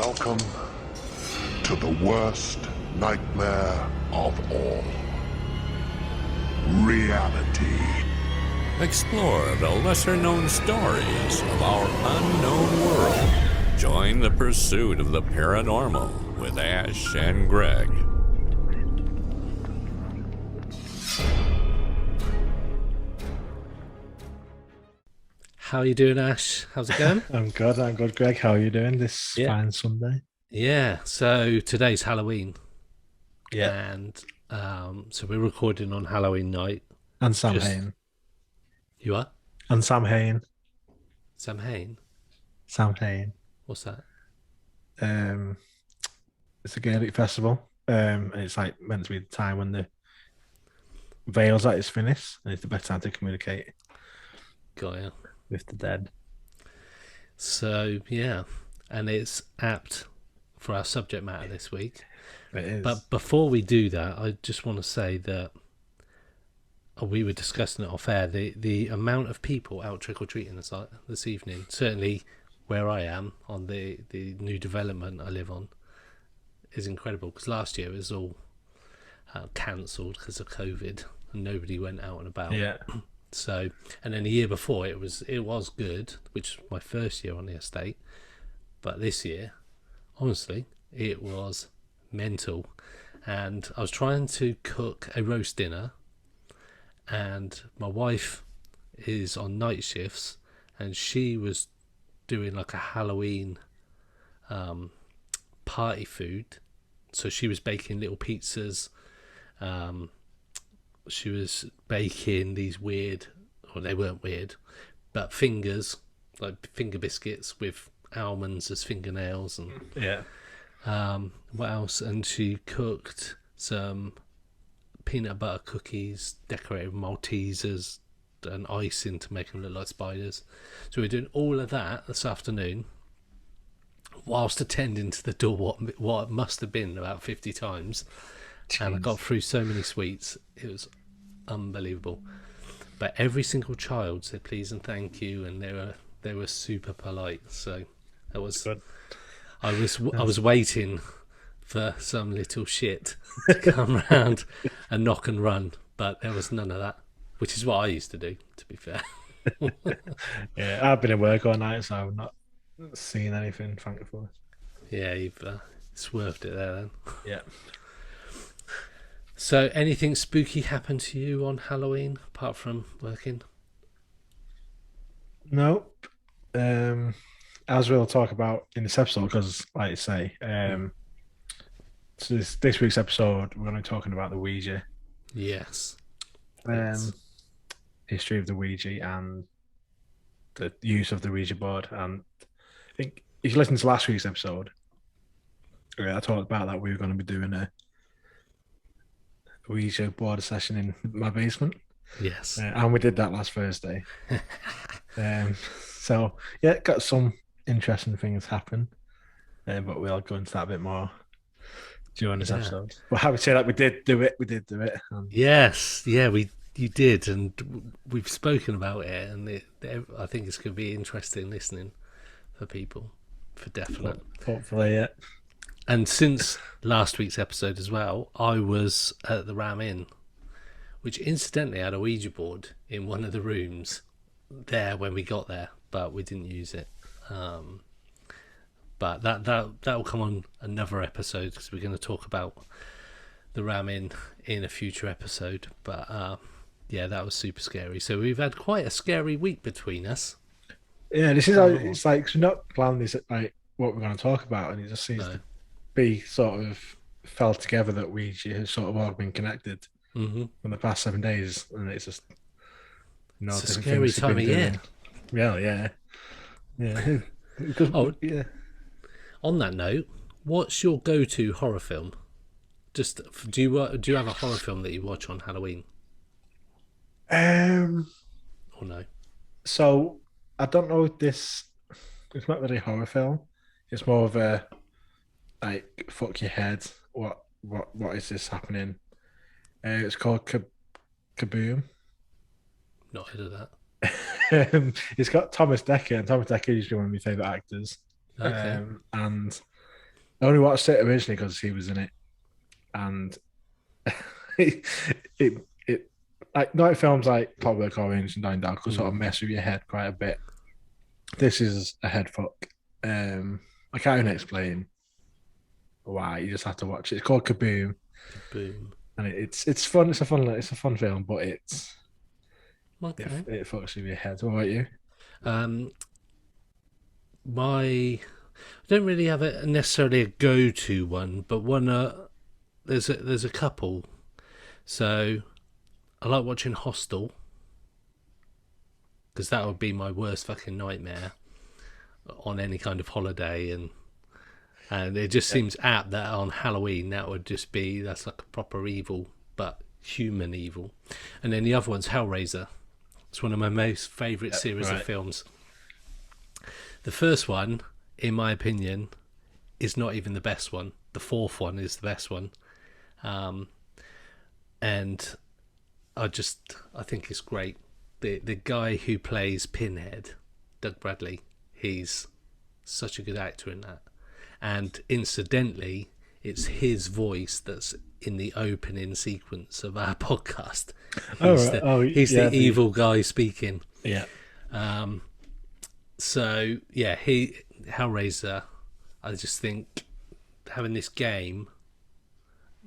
Welcome to the worst nightmare of all. Reality. Explore the lesser-known stories of our unknown world. Join the pursuit of the paranormal with Ash and Greg. How are you doing, Ash? How's it going? I'm good, Greg. How are you doing this fine Sunday? Yeah, so today's Halloween. Yeah. And so we're recording on Halloween night. And Sam Hain. You are? And Sam Hain. Sam Hain? Sam Hain. What's that? It's a Gaelic festival. And it's like meant to be the time when the veil's at its finished, and it's the best time to communicate Got ya. with the dead. So, yeah. And it's apt for our subject matter this week. It is. But before we do that, I just want to say that we were discussing it off air. The amount of people out trick-or-treating this evening, certainly where I am on the new development I live on, is incredible. Because last year it was all cancelled because of COVID and nobody went out and about. Yeah. So, and then the year before it was good, which was my first year on the estate. But this year, honestly, it was mental. And I was trying to cook a roast dinner, and my wife is on night shifts, and she was doing like a Halloween party food. So she was baking little pizzas. She was baking these weird, or they weren't weird, but fingers, like finger biscuits with almonds as fingernails. And Yeah. what else? And she cooked some peanut butter cookies decorated with Maltesers and icing to make them look like spiders. So we're doing all of that this afternoon whilst attending to the door what must have been about 50 times. Jeez. And I got through so many sweets. It was unbelievable. But every single child said please and thank you, and they were super polite. So that was good. I was waiting for some little shit to come round and knock and run, but there was none of that, which is what I used to do, to be fair. Yeah, I've been at work all night, so I've not seen anything, thankfully. Yeah, you've swerved it there then. Yeah. So anything spooky happened to you on Halloween apart from working? Nope. As we'll talk about in this episode, because, like I say, so this week's episode, we're going to be talking about the Ouija, Yes. history of the Ouija, and the use of the Ouija board. And I think if you listen to last week's episode, I talked about that we were going to be doing a Ouija board session in my basement. Yes. And we did that last Thursday. So, yeah, got some interesting things happen. But we'll go into that a bit more during this episode. But having said that, we did do it. Yes. Yeah, you did. And we've spoken about it. And I think it's going to be interesting listening for people, for definite. Hopefully, yeah. And since last week's episode as well, I was at the Ram Inn, which incidentally had a Ouija board in one of the rooms there when we got there, but we didn't use it. But that will come on another episode, because we're going to talk about the Ram Inn in a future episode. But yeah, that was super scary. So we've had quite a scary week between us. Yeah, this is how it's like, we're not planning this like what we're going to talk about, and it just seems to be sort of fell together that Ouija has sort of all been connected from the past 7 days, and it's just it's a scary time of year. Well, yeah. Yeah. On that note, what's your go-to horror film? Just do you have a horror film that you watch on Halloween? Or no? So I don't know if it's not really a horror film. It's more of a like fuck your head. What is this happening? It's called Kaboom. Not heard of that. It's got Thomas Dekker, and Thomas Dekker is usually one of my favourite actors. Okay. And I only watched it originally because he was in it, and it like night films like Clockwork Orange and Dying Dark will sort of mess with your head quite a bit. This is a head fuck. I can't even explain why. You just have to watch it. It's called Kaboom. Boom. And it's fun. It's a fun film, but it fucks with your head. What about you? I don't really have necessarily a go-to one, but one there's a couple. So I like watching Hostel because that would be my worst fucking nightmare on any kind of holiday, and it just seems apt that on Halloween that's like a proper evil, but human evil. And then the other one's Hellraiser. It's one of my most favourite series of films. The first one, in my opinion, is not even the best one. The fourth one is the best one. And I think it's great. The guy who plays Pinhead, Doug Bradley, he's such a good actor in that. And incidentally, it's his voice that's in the opening sequence of our podcast. He's the evil guy speaking. Yeah. So yeah, Hellraiser. I just think having this game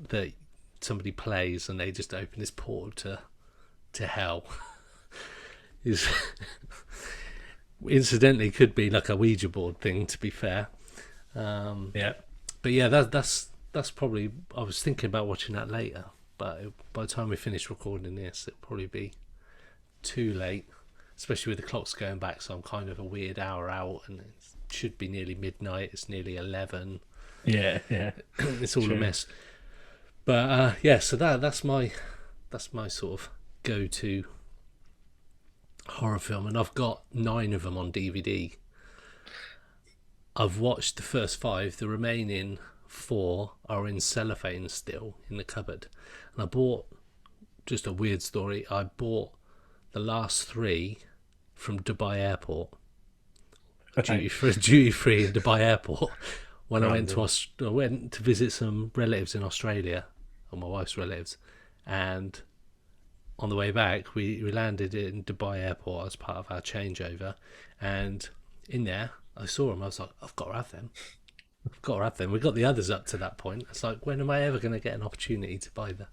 that somebody plays and they just open this portal to hell is incidentally could be like a Ouija board thing. To be fair, but yeah, that's probably. I was thinking about watching that later, but by the time we finish recording this, it'll probably be too late. Especially with the clocks going back, so I'm kind of a weird hour out, and it should be nearly midnight. It's nearly 11. Yeah. It's all a mess. But so that's my sort of go-to horror film, and I've got 9 of them on DVD. I've watched the first 5. The remaining 4 are in cellophane still in the cupboard. And I bought, just a weird story, I bought the last 3 from Dubai Airport, duty free in Dubai Airport. When I went to visit some relatives in Australia, or my wife's relatives, and on the way back we landed in Dubai Airport as part of our changeover, and in there I saw them. I was like, I've got to have them. We got the others up to that point. It's like, when am I ever going to get an opportunity to buy the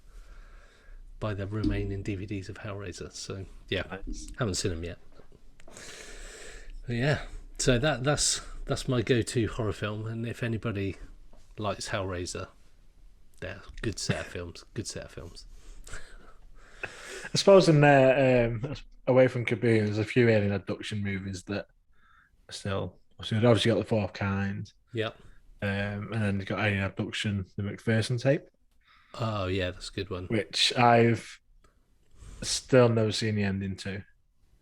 remaining DVDs of Hellraiser? So yeah, haven't seen them yet. But yeah, so that's my go-to horror film, and if anybody likes Hellraiser, they're good set of films. I suppose in there, away from Kaboom, there's a few alien abduction movies that are still. So you've obviously got The Fourth Kind. Yep. And then you've got Alien Abduction, the McPherson tape. Oh yeah, that's a good one. Which I've still never seen the ending to.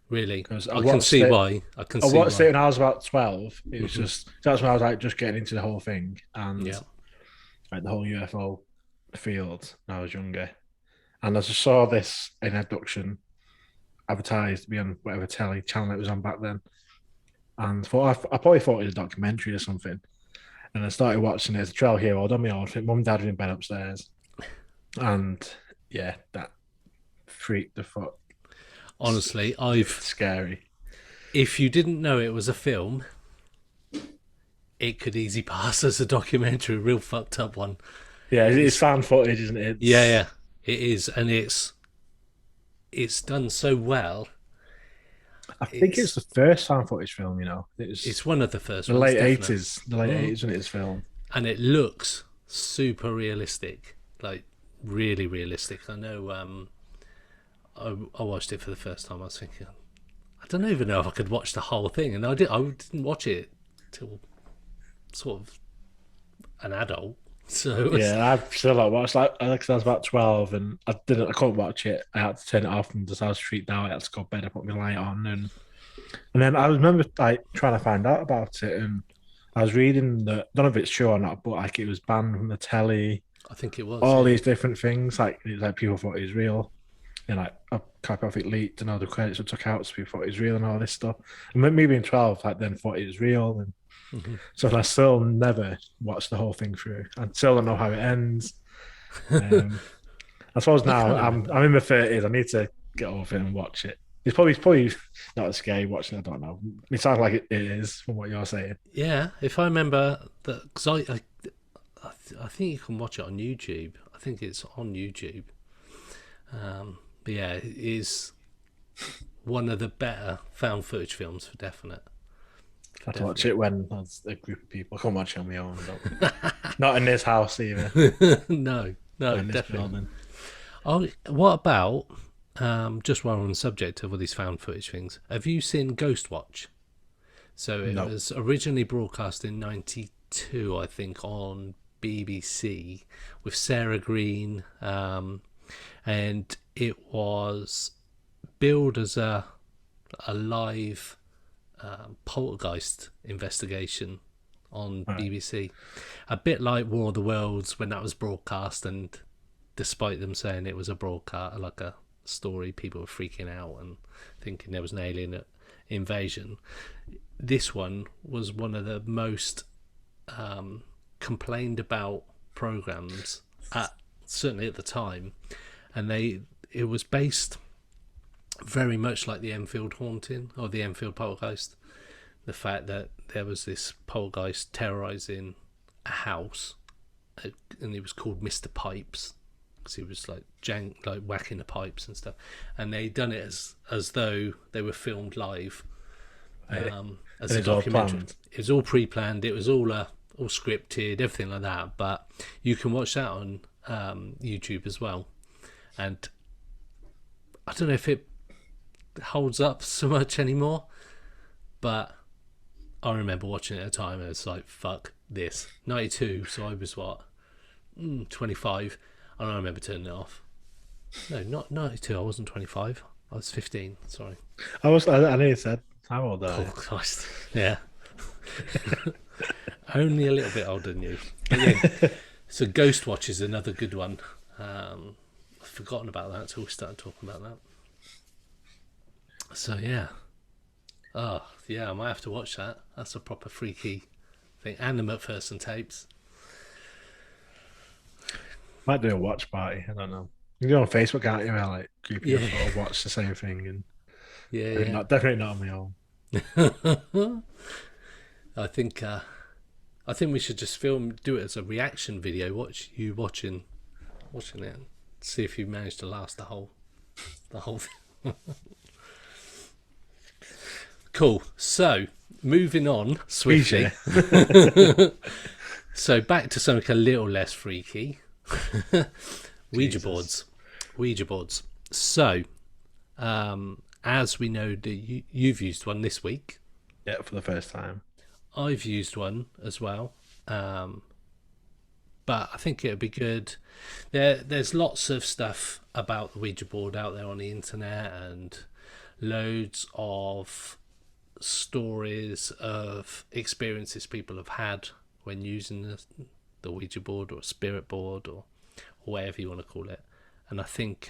Really? I can see why. I watched it when I was about 12. It was just that's when I was like just getting into the whole thing and like the whole UFO field when I was younger. And I just saw this in abduction advertised to be on whatever telly channel it was on back then. And I probably thought it was a documentary or something. And I started watching it as a 12-year-old on my own. Mum and Dad were in bed upstairs. And yeah, that freaked the fuck. Honestly, it's scary. If you didn't know it was a film, it could easily pass as a documentary, a real fucked up one. Yeah, it's found footage, isn't it? Yeah, it is, and it's done so well. I think it's the first found footage film. You know, it's one of the first. The late '80s, when it's filmed, and it looks super realistic, like really realistic. I know. I watched it for the first time. I was thinking, I don't even know if I could watch the whole thing, and I didn't watch it till sort of an adult. So yeah, I've still not watched. I was about 12, and I couldn't watch it. I had to turn it off, and just I was freaked out. I had to go to bed. I put my light on, and then I remember like trying to find out about it, and I was reading that. I don't know if it's true or not, but like it was banned from the telly. I think it was all these different things. Like it was like people thought it was real. And like a copy of it leaked, and all the credits were took out, so people thought it was real and all this stuff. And me being 12, like then thought it was real, and So I still never watched the whole thing through. I still don't know how it ends. I suppose now I'm in my 30s. I need to get over it and watch it. It's probably not as scary watching it. I don't know. It sounds like it is from what you're saying. Yeah, if I remember that, because I think you can watch it on YouTube. I think it's on YouTube. But yeah, it is one of the better found footage films for definite. I'd watch it when there's a group of people. I can't watch it on my own. Not in this house either. No, definitely. Building. Oh, what about just while we're on the subject of all these found footage things? Have you seen Ghost Watch? So it was originally broadcast in '92, I think, on BBC with Sarah Green, and it was billed as a live poltergeist investigation on BBC, a bit like War of the Worlds when that was broadcast, and despite them saying it was a broadcast, like a story, people were freaking out and thinking there was an alien invasion. This one was one of the most complained about programs certainly at the time, and it was based very much like the Enfield haunting or the Enfield poltergeist. The fact that there was this poltergeist terrorizing a house, and it was called Mr. Pipes because he was like whacking the pipes and stuff, and they done it as though they were filmed live, as a documentary. It was all pre-planned. It was all scripted, everything like that. But you can watch that on YouTube as well, and I don't know if it holds up so much anymore, but I remember watching it at a time and it's like, fuck this. 92, so I was 25, and I remember turning it off. No, not 92, I wasn't 25, I was 15, sorry. I know you said how old are you? Oh Christ, yeah. Only a little bit older than you. But yeah, so Ghost Watch is another good one. I've forgotten about that until we started talking about that. So yeah. Oh yeah, I might have to watch that. That's a proper freaky thing. And the McPherson tapes. Might do a watch party. I don't know. You can go on Facebook, can't you? Like group of people watch the same thing, and definitely not on my own. I think we should just do it as a reaction video. Watch you watching it, and see if you manage to last the whole thing. Cool. So moving on swiftly. So back to something a little less freaky. Ouija boards. So, as we know, you've used one this week. Yeah, for the first time. I've used one as well. But I think it'd be good. There's lots of stuff about the Ouija board out there on the internet, and loads of stories of experiences people have had when using the Ouija board or spirit board or whatever you want to call it. And I think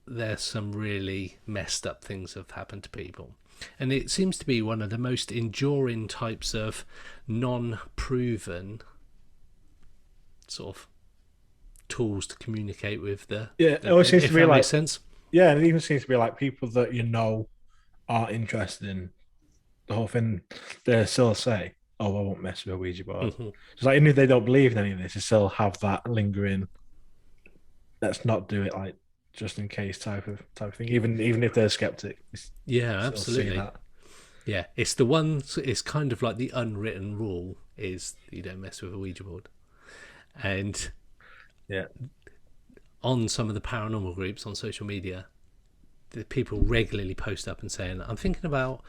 there's some really messed up things have happened to people, and it seems to be one of the most enduring types of non-proven sort of tools to communicate with it always seems to be like sense. Yeah, and it even seems to be like people that aren't interested in the whole thing, they still say, "Oh, I won't mess with a Ouija board." Mm-hmm. It's like even if they don't believe in any of this, they still have that lingering. Let's not do it, like just in case type of thing. Even if they're skeptic. Yeah, absolutely. Yeah, it's the one. It's kind of like the unwritten rule is you don't mess with a Ouija board, and on some of the paranormal groups on social media, the people regularly post up and saying, "I'm thinking about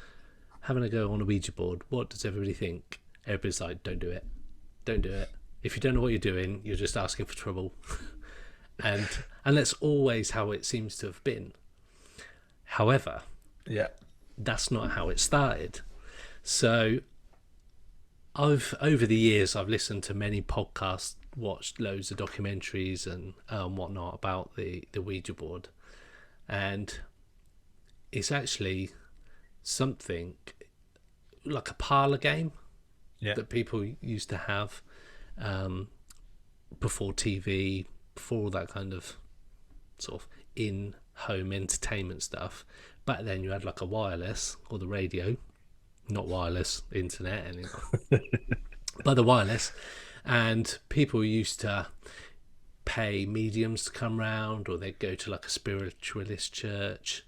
having a go on a Ouija board. What does everybody think?" Everybody's like, "Don't do it. Don't do it. If you don't know what you're doing, you're just asking for trouble." and that's always how it seems to have been. However, that's not how it started. So over the years I've listened to many podcasts, watched loads of documentaries and whatnot about the Ouija board, and it's actually something like a parlor game Yeah. that people used to have before TV, before all that kind of sort of in-home entertainment stuff. Back then you had like a wireless or the radio, not wireless internet anymore, but the wireless, and people used to pay mediums to come round, or they'd go to like a spiritualist church,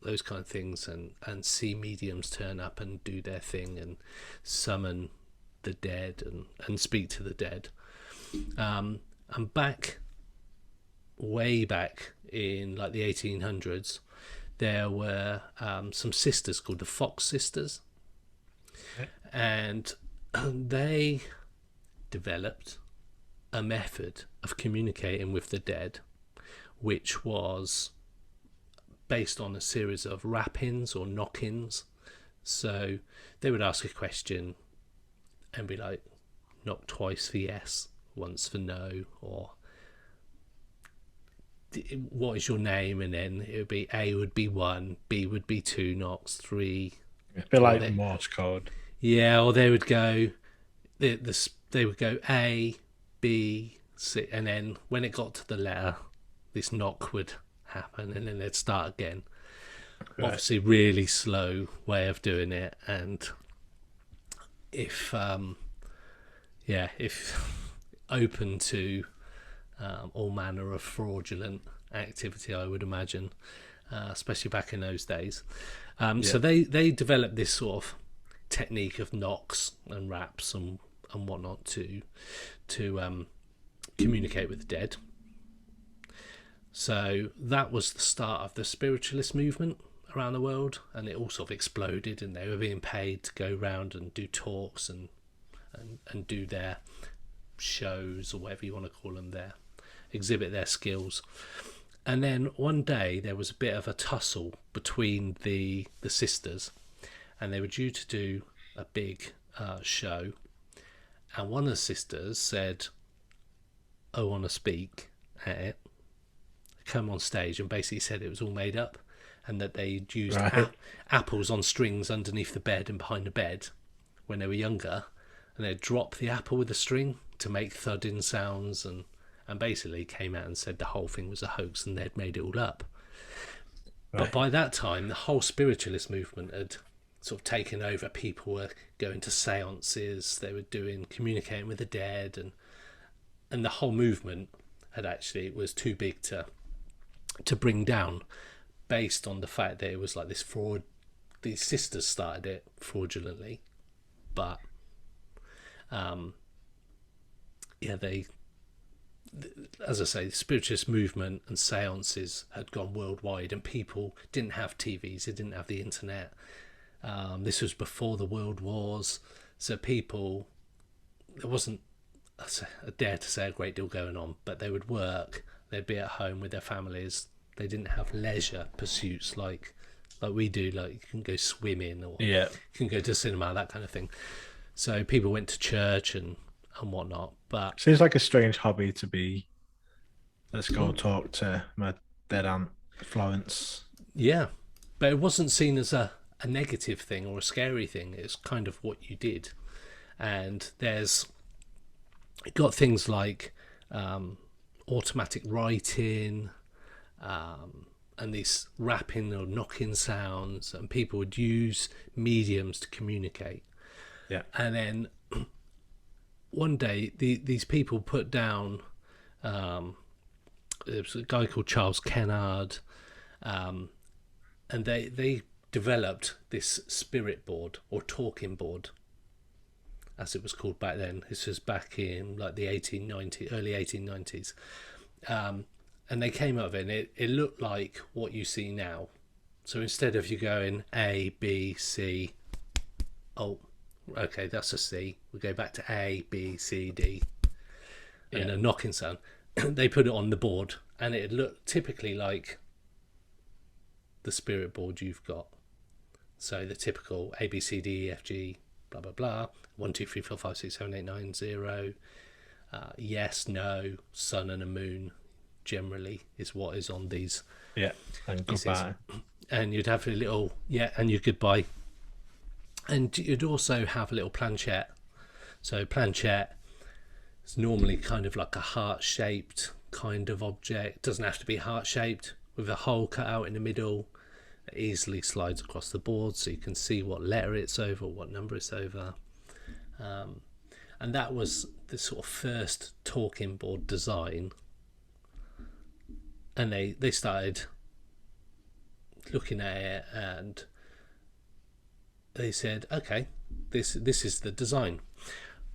those kind of things, and see mediums turn up and do their thing and summon the dead and speak to the dead. And way back in like the 1800s, there were some sisters called the Fox Sisters. Okay. And they developed a method of communicating with the dead, which was based on a series of rap-ins or knock-ins. So they would ask a question and be like, knock twice for yes, once for no, or what is your name? And then it would be A would be 1, B would be 2 knocks, 3. It'd be like Morse code. Yeah, or they would go, they would go A, B, C, and then when it got to the letter, this knock would happen, and then they'd start again. Right. Obviously, really slow way of doing it, and if open to all manner of fraudulent activity, I would imagine, especially back in those days. So they developed this sort of technique of knocks and raps and whatnot to communicate with the dead. So that was the start of the spiritualist movement around the world, and it all sort of exploded, and they were being paid to go round and do talks and do their shows, or whatever you want to call them, exhibit their skills. And then one day there was a bit of a tussle between the sisters, and they were due to do a big show, and one of the sisters said, I want to speak at it, come on stage, and basically said it was all made up, and that they'd used apples on strings underneath the bed and behind the bed when they were younger, and they'd drop the apple with a string to make thudding sounds, and basically came out and said the whole thing was a hoax and they'd made it all up. Right. But by that time, the whole spiritualist movement had sort of taken over. People were going to seances, they were communicating with the dead, and the whole movement was too big to bring down, based on the fact that it was like this fraud. These sisters started it fraudulently, but as I say, the spiritualist movement and seances had gone worldwide, and people didn't have TVs, they didn't have the internet. This was before the World Wars, so there wasn't, I dare to say, a great deal going on, but they would work, they'd be at home with their families. They didn't have leisure pursuits like we do, like you can go swimming, or you can go to cinema, that kind of thing. So people went to church and whatnot. But seems like a strange hobby to be, let's go talk to my dead aunt Florence. Yeah, but it wasn't seen as a negative thing or a scary thing. It's kind of what you did. And got things like automatic writing, and these rapping or knocking sounds, and people would use mediums to communicate. Yeah. And then one day these people put down, there was a guy called Charles Kennard, and they developed this spirit board, or talking board, as it was called back then. This was back in like the early 1890s. And they came up with it, and it looked like what you see now. So instead of you going A, B, C, oh, okay, that's a C. We go back to A, B, C, D, and a knocking sound. They put it on the board, and it looked typically like the spirit board you've got. So the typical A, B, C, D, E, F, G, blah, blah, blah. 1, 2, 3, 4, 5, 6, 7, 8, 9, 0. Yes, no, sun and a moon generally is what is on these. Yeah, and goodbye. And you'd have a little, and your goodbye. And you'd also have a little planchette. So planchette is normally kind of like a heart-shaped kind of object. It doesn't have to be heart-shaped, with a hole cut out in the middle. It easily slides across the board so you can see what letter it's over, what number it's over. And that was the sort of first talking board design. And they started looking at it, and they said, okay, this is the design.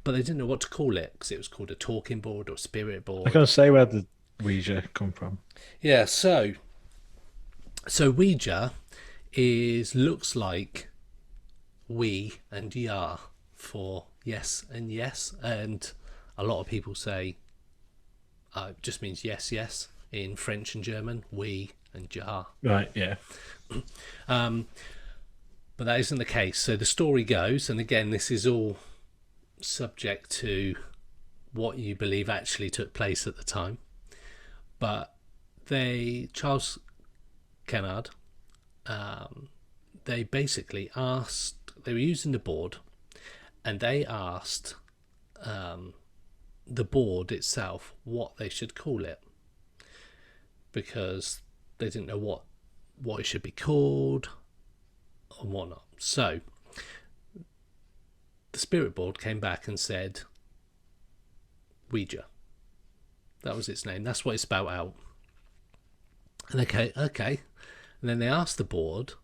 But they didn't know what to call it, because it was called a talking board or spirit board. I can't say where the Ouija come from. Yeah, so Ouija looks like we and ya for yes and yes, and a lot of people say it just means yes, yes in French and German, we and ja. Right, yeah. But that isn't the case. So the story goes, and again, this is all subject to what you believe actually took place at the time. But Charles Kennard, they basically asked, they were using the board, and they asked the board itself what they should call it, because they didn't know what it should be called and whatnot. So the spirit board came back and said Ouija. That was its name. That's what it spelled out. And okay. And then they asked the board,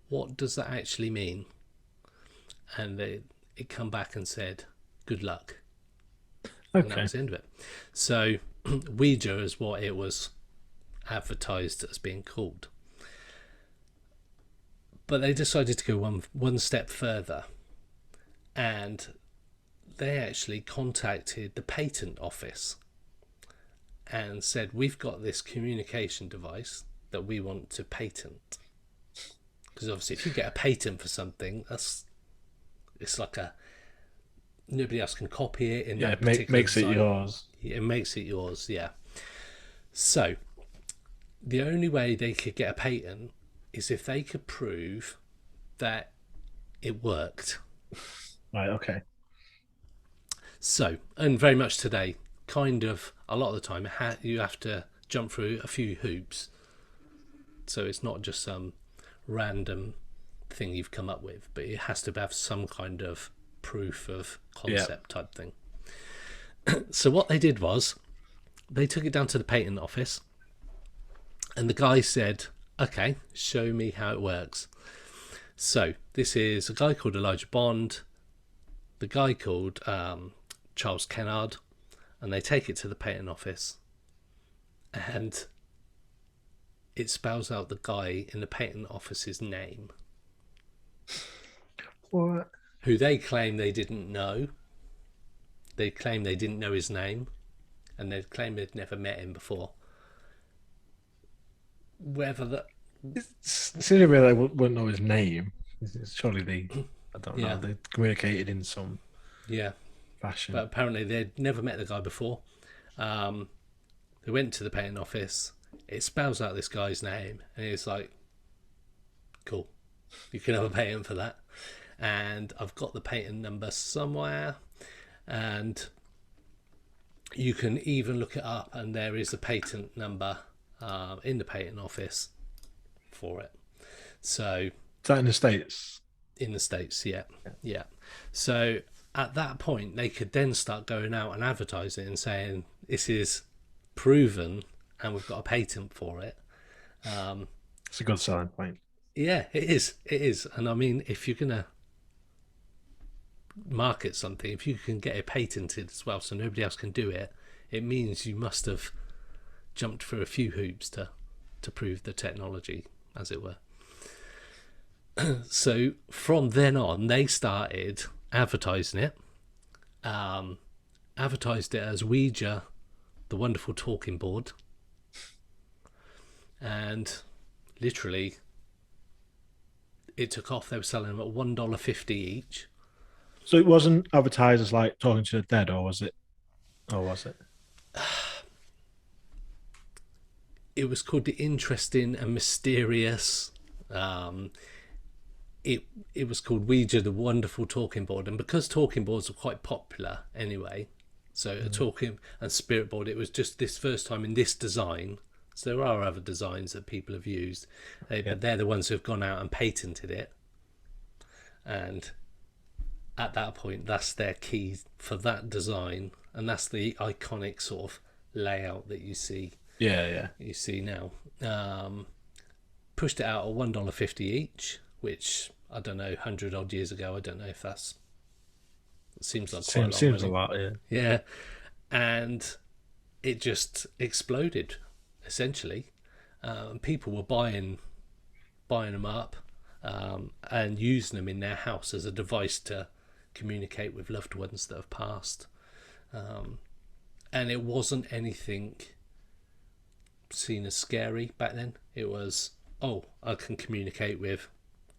what does that actually mean? And it come back and said, good luck. Okay. And that was the end of it. So Ouija is what it was advertised as being called. But they decided to go one step further, and they actually contacted the patent office and said, we've got this communication device that we want to patent. Because obviously if you get a patent for something, it's like nobody else can copy it in that particular makes design. it yours. It makes it yours, yeah. So the only way they could get a patent is if they could prove that it worked. Right, okay. So, and very much today, kind of a lot of the time, you have to jump through a few hoops. So it's not just some random thing you've come up with, but it has to have some kind of proof of concept type thing. So what they did was, they took it down to the patent office, and the guy said, okay, show me how it works. So this is a guy called Elijah Bond, the guy called Charles Kennard, and they take it to the patent office, and it spells out the guy in the patent office's name. What? Who they claim they didn't know. They claim they didn't know his name, and they claim they'd never met him before. Whether that... It's in a way they wouldn't know his name. Surely they, I don't know, Yeah. they communicated in some Yeah. fashion. But apparently they'd never met the guy before. They went to the patent office. It spells out this guy's name, and it's like, cool, you can have a patent for that. And I've got the patent number somewhere, and you can even look it up, and there is a patent number in the patent office for it. So Is that in the States? in the States, yeah. So at that point, they could then start going out and advertising and saying, this is proven and we've got a patent for it. It's a good selling point. Yeah, it is. And I mean, if you're going to market something, if you can get it patented as well so nobody else can do it, it means you must have jumped through a few hoops to prove the technology, as it were. So from then on, they started advertising it, advertised it as Ouija, the wonderful talking board, and literally it took off. They were selling them at $1.50 each. So it wasn't advertised as like talking to the dead, or was it? Or was it? It was called the Interesting and Mysterious. it was called Ouija, the Wonderful Talking Board, and because talking boards were quite popular anyway, so a talking and spirit board, it was just this first time in this design. So there are other designs that people have used, but they're the ones who have gone out and patented it, and at that point, that's their key for that design, and that's the iconic sort of layout that you see. Yeah. You see now. Pushed it out at $1.50 each, which I don't know, 100 odd years ago. I don't know if that's. It seems like quite seems a lot. Yeah. Yeah, and it just exploded, essentially. People were buying them up and using them in their house as a device to communicate with loved ones that have passed, and it wasn't anything seen as scary back then. It was, oh, I can communicate with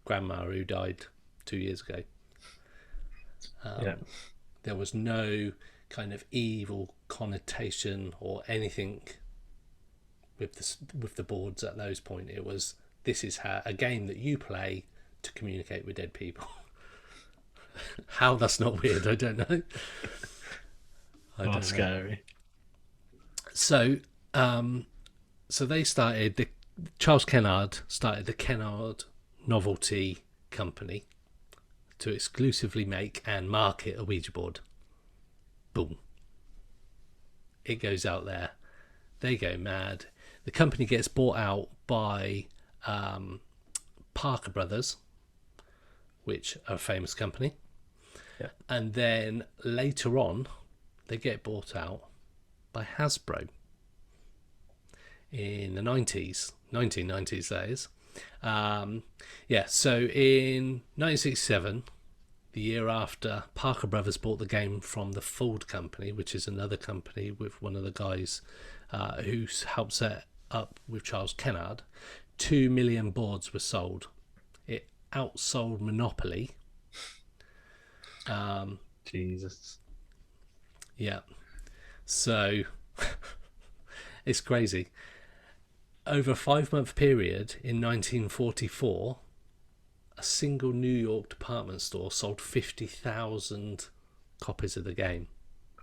grandma who died 2 years ago. There was no kind of evil connotation or anything with the boards at those point. It was, this is a game that you play to communicate with dead people. How that's not weird, I don't know. That's scary. So, so they started, Charles Kennard started the Kennard Novelty Company to exclusively make and market a Ouija board. Boom. It goes out there. They go mad. The company gets bought out by Parker Brothers, which are a famous company. Yeah. And then later on, they get bought out by Hasbro in the 1990s, that is. So in 1967, the year after, Parker Brothers bought the game from the Ford Company, which is another company with one of the guys who helped set up with Charles Kennard. 2 million boards were sold. It outsold Monopoly. Jesus. Yeah. So it's crazy. Over a 5-month period in 1944, a single New York department store sold 50,000 copies of the game.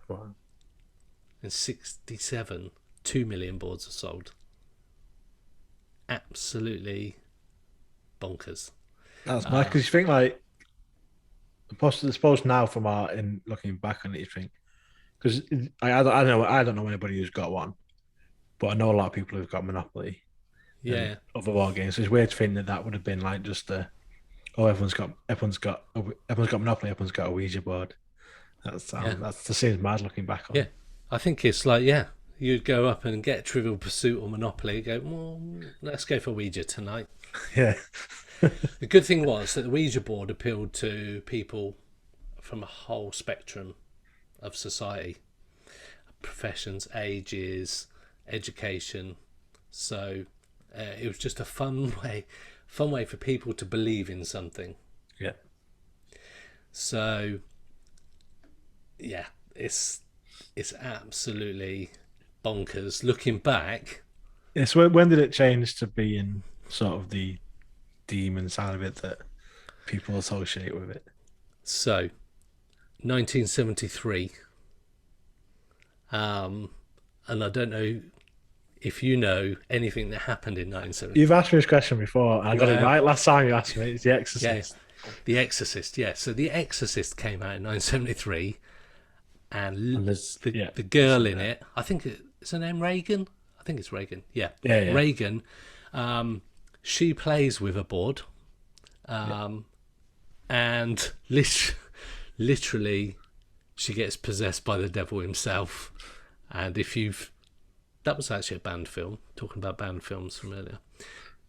Wow. In 67, 2 million boards are sold. Absolutely bonkers. That's mad, because you think, like, I suppose now from in looking back on it, you think, because I don't know anybody who's got one, but I know a lot of people who've got Monopoly. Yeah. Other war games. So it's weird to think that would have been like just everyone's got Monopoly, everyone's got a Ouija board. That seems mad looking back on. Yeah, I think it's like, you'd go up and get Trivial Pursuit or Monopoly, go, well, let's go for Ouija tonight. Yeah. The good thing was that the Ouija board appealed to people from a whole spectrum of society, professions, ages, education. So it was just a fun way for people to believe in something. Yeah. So yeah, it's absolutely bonkers looking back. Yeah, so when did it change to being sort of the demon side of it that people associate with it? So 1973, and I don't know if you know anything that happened in 1973. You've asked me this question before, and I got it right last time you asked me. It's The Exorcist. Yeah, The Exorcist, yeah. So The Exorcist came out in 1973, and the girl in it, I think it's her name Reagan. I think it's Reagan. Yeah. Reagan. She plays with a board, and literally, she gets possessed by the devil himself. And that was actually a banned film. Talking about banned films from earlier,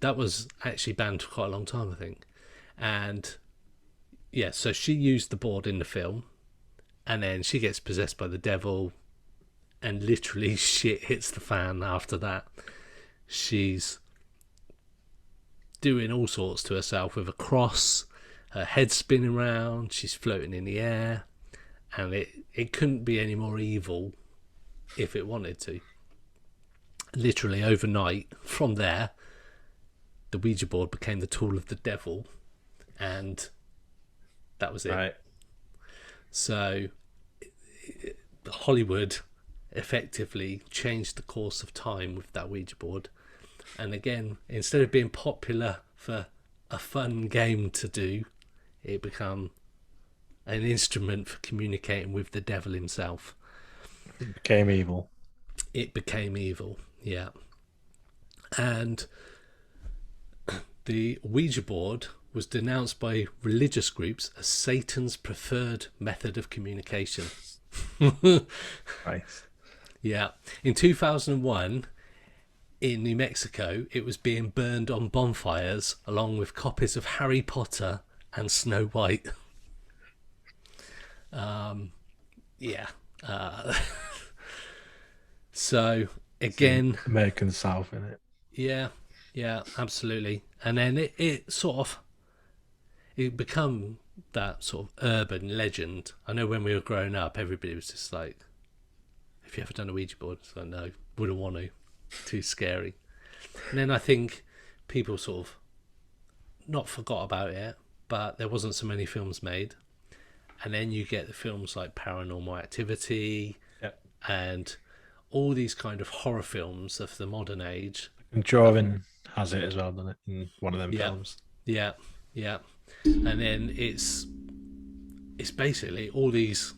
that was actually banned for quite a long time, I think. And yeah, so she used the board in the film, and then she gets possessed by the devil, and literally shit hits the fan after that. She's doing all sorts to herself with a cross, her head spinning around, she's floating in the air, and it couldn't be any more evil if it wanted to. Literally overnight, from there, the Ouija board became the tool of the devil, and that was it. Right. So Hollywood effectively changed the course of time with that Ouija board. And again, instead of being popular for a fun game to do, it became an instrument for communicating with the devil himself. It became evil. It became evil, yeah. And the Ouija board was denounced by religious groups as Satan's preferred method of communication. Right. Yeah. In 2001, in New Mexico, it was being burned on bonfires along with copies of Harry Potter and Snow White. Yeah. So again, American South, in it. yeah, absolutely. And then it sort of become that sort of urban legend. I know when we were growing up, everybody was just like, "Have you ever done a Ouija board?" So no, wouldn't want to. Too scary. And then I think people sort of not forgot about it, but there wasn't so many films made. And then you get the films like Paranormal Activity, Yep. and all these kind of horror films of the modern age. And Jordan has it as well, doesn't it? In one of them Yeah. films. Yeah. And then it's basically all these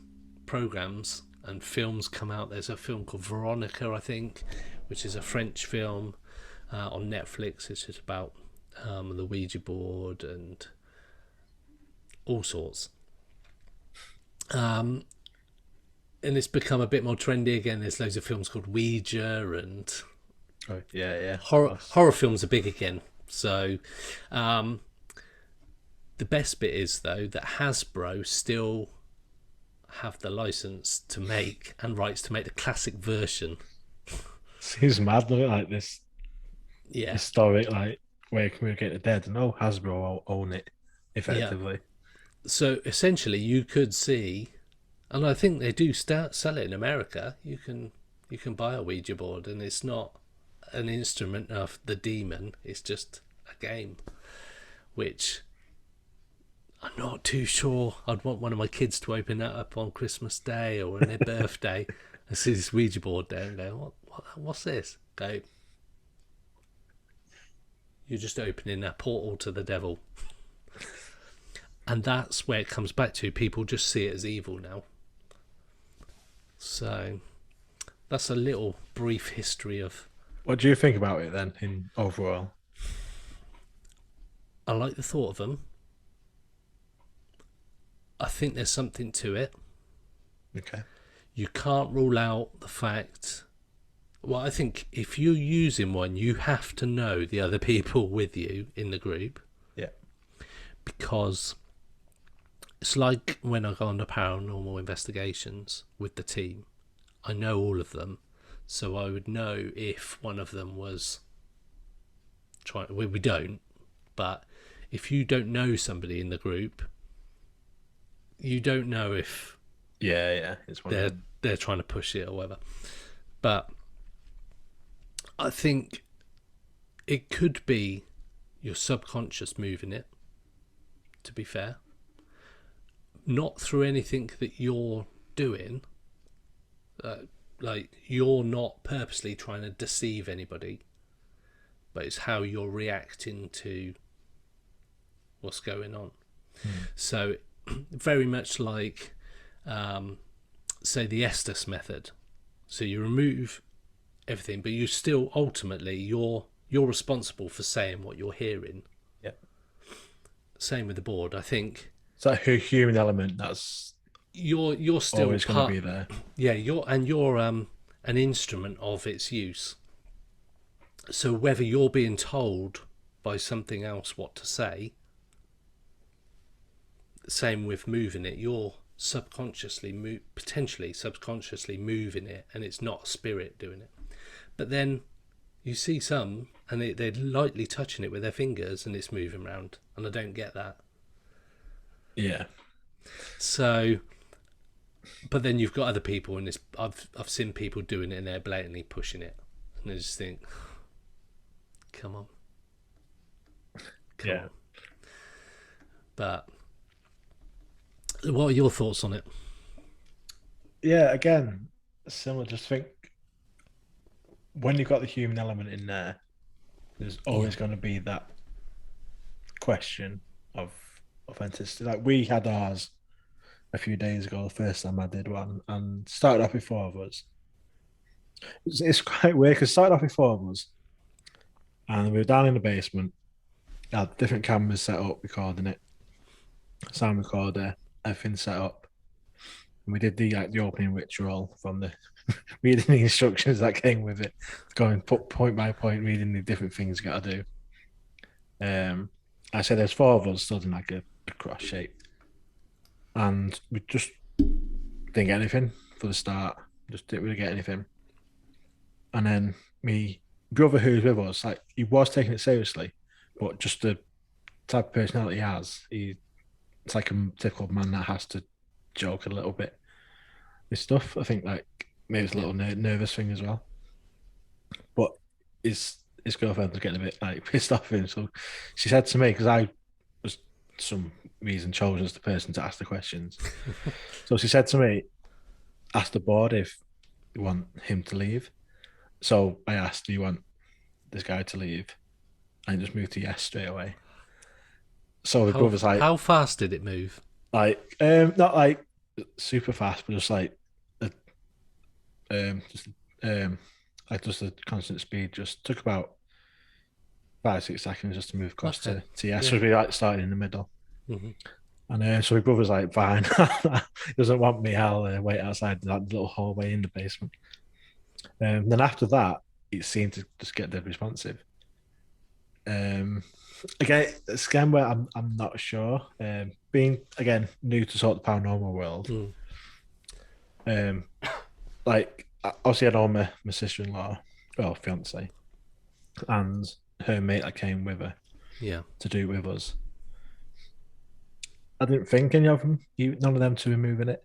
programs and films come out. There's a film called Veronica, I think, which is a French film on Netflix. It's just about the Ouija board and all sorts. And it's become a bit more trendy again. There's loads of films called Ouija, and Oh, yeah. horror films are big again. So the best bit is, though, that Hasbro still have the license to make and rights to make the classic version. Seems mad, doesn't it? Like this Yeah. historic, like, where can we get the dead? No, Hasbro will own it, effectively. So essentially, you could see, and I think they do sell it in America. You can buy a Ouija board, and it's not an instrument of the demon. It's just a game, which I'm not too sure I'd want one of my kids to open that up on Christmas Day or on their birthday and see this Ouija board there and go, what's this? Go, you're just opening a portal to the devil. And that's where it comes back to. People just see it as evil now. So that's a little brief history of... What do you think about it then, in overall? I like the thought of them. I think there's something to it. Okay. You can't rule out the fact... Well, I think if you're using one, you have to know the other people with you in the group. Yeah. Because it's like when I go on the paranormal investigations with the team. I know all of them. So I would know if one of them was trying... Well, we don't. But if you don't know somebody in the group, you don't know if Yeah. It's one they're trying to push it or whatever. But I think it could be your subconscious moving it, to be fair. Not through anything that you're doing. Like, you're not purposely trying to deceive anybody, but it's how you're reacting to what's going on. So very much like, say, the Estes method. So you remove everything, but you still ultimately you're responsible for saying what you're hearing. Yeah. Same with the board. I think It's like a human element that's you're still always going to be there. Yeah, you're an instrument of its use. So whether you're being told by something else what to say, same with moving it, you're potentially subconsciously moving it, and it's not spirit doing it. But then you see some, and they're lightly touching it with their fingers, and it's moving around, and I don't get that. Yeah. So, but then you've got other people, and I've seen people doing it, and they're blatantly pushing it, and I just think, come on. Yeah. But what are your thoughts on it? Yeah, again, similar. Just think when you've got the human element in there, there's always going to be that question of authenticity. Like we had ours a few days ago, the first time I did one, and started off with 4 of us. It's quite weird because started off with 4 of us, and we were down in the basement. Had different cameras set up, recording it, sound recorder, everything set up, and we did the opening ritual from the reading the instructions that came with it, going point by point, reading the different things you got to do. I said there's 4 of us stood in like a cross shape, and we just didn't get anything for the start. Just didn't really get anything. And then my brother, who's with us, like he was taking it seriously, but just the type of personality he has, it's like a typical man that has to joke a little bit with stuff. I think like maybe it's a little nervous thing as well. But his girlfriend was getting a bit like pissed off with him, so she said to me, because I was some reason chosen as the person to ask the questions. So she said to me, ask the board if you want him to leave. So I asked, do you want this guy to leave? And he just moved to yes straight away. So the brother's like, how fast did it move? Like, not like super fast, but just like, just a constant speed. Just took about 5-6 seconds just to move across to yes. So we like started in the middle. Mm-hmm. And so my brother's like, fine. He doesn't want me. I'll wait outside that little hallway in the basement. Then after that, it seemed to just get dead responsive. Again, it's again where I'm not sure. Being again new to sort of the paranormal world. Like obviously I know my sister-in-law, well, fiance, and her mate that came with her. Yeah. To do it with us. I didn't think any of them, none of them two were moving it.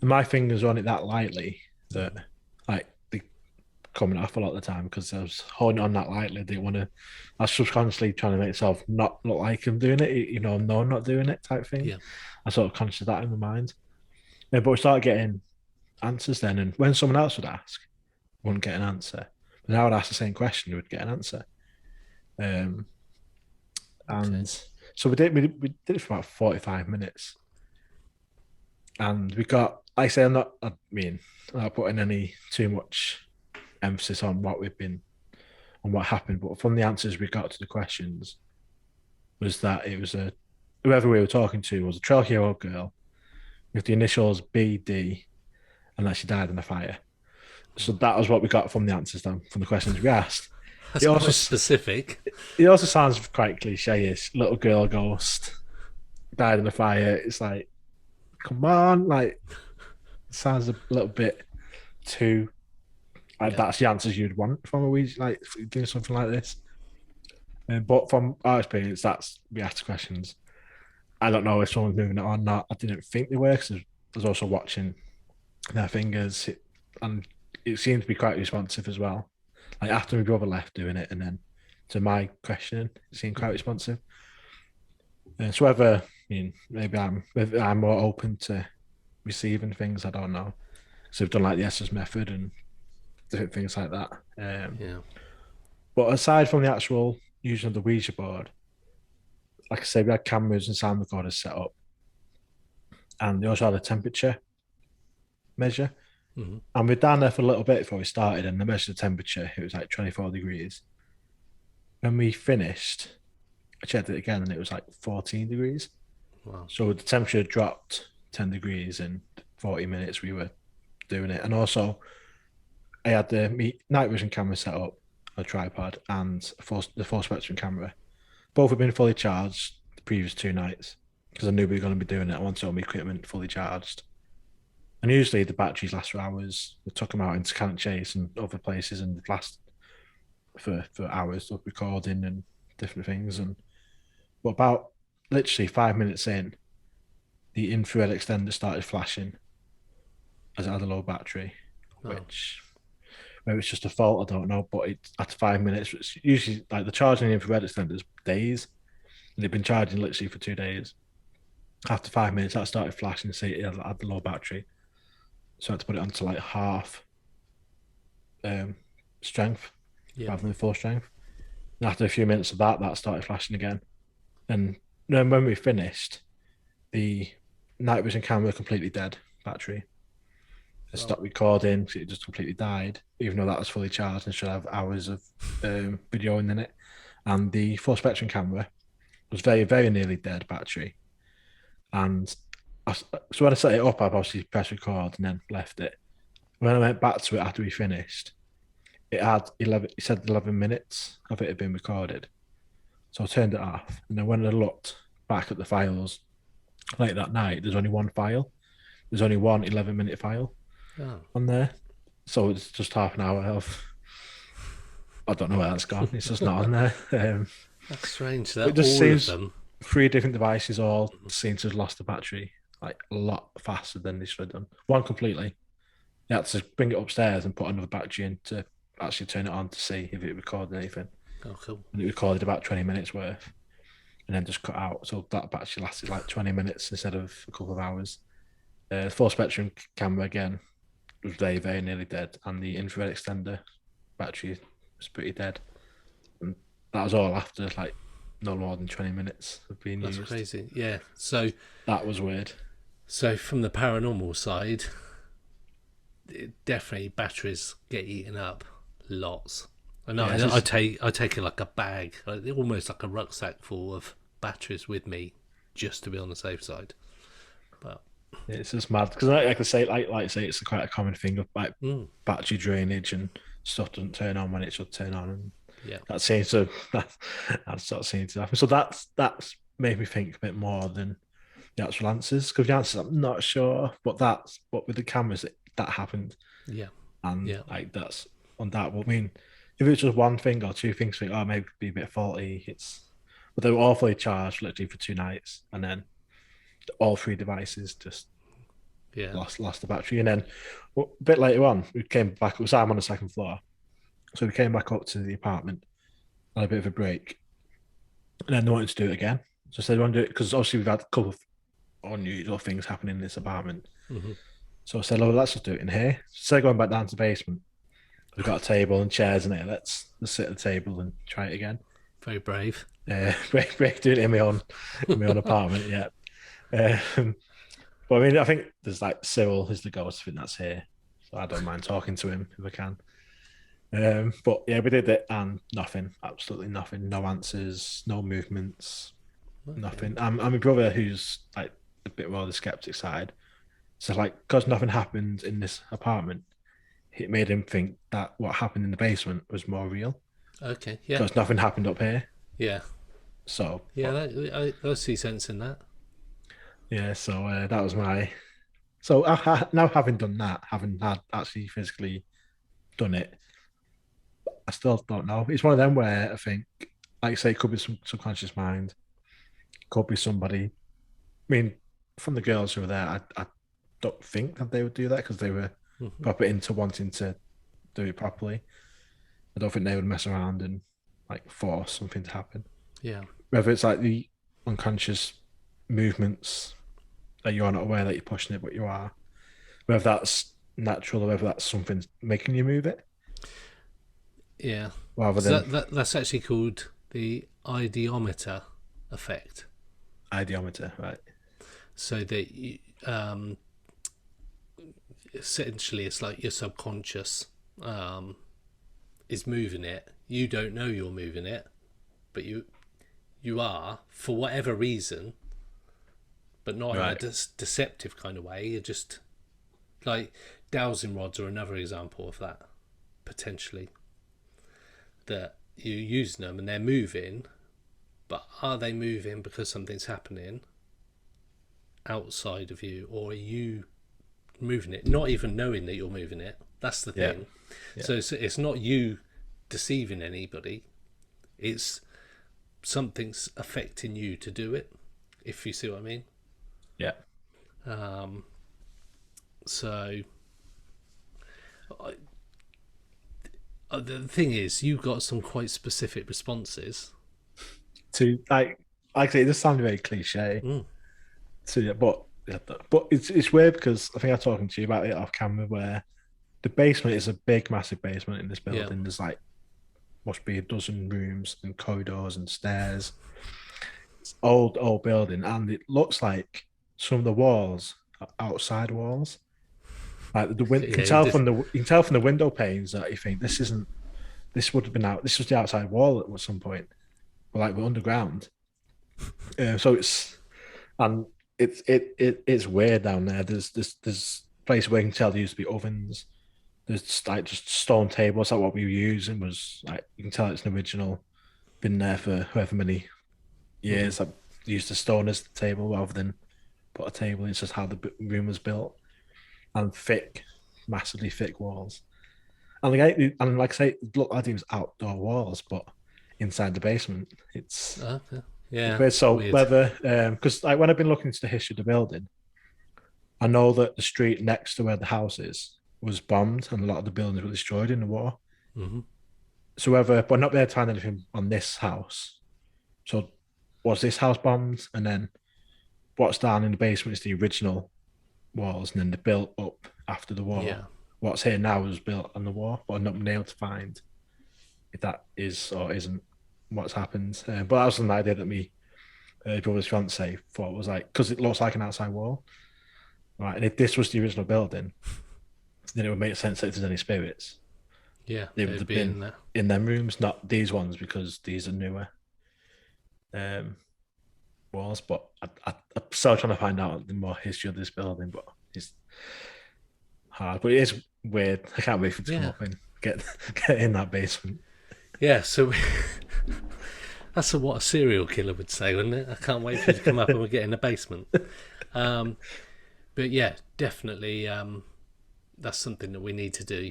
And my fingers were on it that lightly that like they coming off a lot of the time because I was holding it on that lightly. I didn't want to, I was subconsciously trying to make myself not look like I'm doing it, no, I'm not doing it type thing. Yeah. I sort of conscious of that in my mind. But we started getting answers then, and when someone else would ask, I wouldn't get an answer. But now I would ask the same question, we would get an answer. And so we did it for about 45 minutes. And we got, like I say, I'm not putting any too much emphasis on what happened, but from the answers we got to the questions was that it was whoever we were talking to was a 12-year-old girl with the initials BD, and that she died in a fire. So that was what we got from the answers then, from the questions we asked. That's quite specific. It also sounds quite cliche-ish. Little girl ghost died in a fire. It's like, come on, like, it sounds a little bit too like that's the answers you'd want from a Ouija, like doing something like this. But from our experience, we asked questions. I don't know if someone's moving it or not. I didn't think they were, because I was also watching their fingers, and it seemed to be quite responsive as well. Like after my brother left doing it, and then to my questioning, it seemed quite responsive. So whether maybe I'm more open to receiving things, I don't know. So we've done like the Esser's method and different things like that. But aside from the actual using of the Ouija board, like I said, we had cameras and sound recorders set up, and they also had a temperature measure. Mm-hmm. And we were down there for a little bit before we started, and they measured the temperature. It was like 24 degrees. When we finished, I checked it again, and it was like 14 degrees. Wow. So the temperature dropped 10 degrees in 40 minutes we were doing it. And also, I had the night vision camera set up, a tripod, and the full spectrum camera. Both had been fully charged the previous 2 nights, because I knew we were going to be doing it. I wanted all my equipment fully charged. And usually the batteries last for hours. We took them out into Cannock Chase and other places, and it lasted for hours of recording and different things. But about literally 5 minutes in, the infrared extender started flashing as it had a low battery, which maybe it's just a fault, I don't know. But after 5 minutes, it's usually like the charging the infrared extenders days, and they've been charging literally for 2 days. after 5 minutes, that started flashing. See, it had the low battery, so I had to put it onto like half strength rather than full strength. And after a few minutes of that, that started flashing again. And then when we finished, the night vision camera completely dead battery. It stopped recording because it just completely died, even though that was fully charged and should have hours of videoing in it. And the full spectrum camera was very, very nearly dead battery. And so when I set it up, I obviously pressed record and then left it. When I went back to it after we finished, it had 11. It said 11 minutes of it had been recorded. So I turned it off, and then when I looked back at the files late that night, there's only one file. There's only one 11-minute file on there. So it's just half an hour of. I don't know where that's gone. It's just not on there. That's strange. That it just all seems of them. 3 different devices all seem to have lost the battery like a lot faster than they should have done. One completely. You had to bring it upstairs and put another battery in to actually turn it on to see if it recorded anything. Oh, cool. And it recorded about 20 minutes worth and then just cut out. So that battery lasted like 20 minutes instead of a couple of hours. Full spectrum camera again was very, very nearly dead. And the infrared extender battery was pretty dead. And that was all after like no more than 20 minutes of being used. That's crazy. Yeah. So that was weird. So from the paranormal side, definitely batteries get eaten up lots. I know. Yeah, I take it like a bag, almost like a rucksack full of batteries with me, just to be on the safe side. But it's just mad because like I say, like I say, it's quite a common thing of like battery drainage and stuff doesn't turn on when it should turn on, and that seems to that sort of seems to happen. So that's made me think a bit more than the actual answers, because the answers I'm not sure, but with the cameras that happened, like that's undoubtable. I mean, if it was just one thing or two things, think, maybe it'd be a bit faulty. But they were all fully charged literally for 2 nights, and then all 3 devices just lost the battery. And then a bit later on, we came back. I'm on the 2nd floor, so we came back up to the apartment, had a bit of a break, and then they wanted to do it again. So I said, "We want to do it," because obviously we've had a couple of unusual things happening in this apartment. So I said, let's just do it in here. So going back down to the basement, we've got a table and chairs in it. Let's sit at the table and try it again. Very brave. Brave doing it in my own apartment. Yeah. But I mean, I think there's like Cyril is the ghost. I think that's here, so I don't mind talking to him if I can. But yeah, we did it and nothing, absolutely nothing, no answers, no movements, nothing. And my brother, who's like a bit more the skeptic side, so like because nothing happened in this apartment, it made him think that what happened in the basement was more real. Okay, yeah. Because nothing happened up here. Yeah. So yeah, I see sense in that. Yeah, so that was my. So now having done that, having had actually physically done it, I still don't know. It's one of them where I think, like I say, it could be some subconscious mind, could be somebody. I mean, from the girls who were there, I don't think that they would do that because they were proper into wanting to do it properly. I don't think they would mess around and like force something to happen. Yeah. Whether it's like the unconscious movements that you're not aware that you're pushing it, but you are. Whether that's natural or whether that's something making you move it. Yeah. Rather than that's actually called the Ideometer Effect. Ideometer, right? So that essentially it's like your subconscious is moving it. You don't know you're moving it, but you are, for whatever reason, but not in a deceptive kind of way. You're just like dowsing rods are another example of that, potentially, that you're using them and they're moving, but are they moving because something's happening outside of you, or are you moving it not even knowing that you're moving it? That's the thing. Yeah. So it's not you deceiving anybody, it's something's affecting you to do it, if you see what I mean. Yeah. So the thing is, you got some quite specific responses to like I say, it just sounded very cliche. So yeah, but it's weird because I think I was talking to you about it off camera where the basement is a big, massive basement in this Yeah. building. There's like must be a dozen rooms and corridors and stairs. It's old building, and it looks like some of the walls are outside walls. Like you can Yeah, tell from the window panes that you think this would have been out. This was the outside wall at some point. But like we're underground, so and it's weird down there. There's place where you can tell there used to be ovens. There's like just stone tables. Like what we were using was like you can tell it's an original, been there for however many years. Like they used the stone as the table rather than put a table. It's just how the room was built, and thick, massively thick walls. And like I say, it looked like it was outdoor walls, but inside the basement, Okay. it's Yeah. weird. So Weird. whether because like when I've been looking into the history of the building, I know that the street next to where the house is was bombed, and a lot of the buildings were destroyed in the war. Hmm. So whether, but not be able to find anything on this house. So was this house bombed, and then what's down in the basement is the original walls, and then they built up after the war. Yeah. What's here now was built on the war, but I've not been able to find if that is or isn't what's happened. But that was an idea that me brother's fiance thought was like because it looks like an outside wall, right? And if this was the original building, then it would make sense that if there's any spirits, Yeah. they would It'd have be been in them rooms, not these ones because these are newer walls. But I'm still trying to find out the more history of this building, but it's hard. But it is weird. I can't wait for it to come up and get in that basement. Yeah. So that's what a serial killer would say, wouldn't it? I can't wait for you to come up and we get in the basement. But yeah, definitely, that's something that we need to do.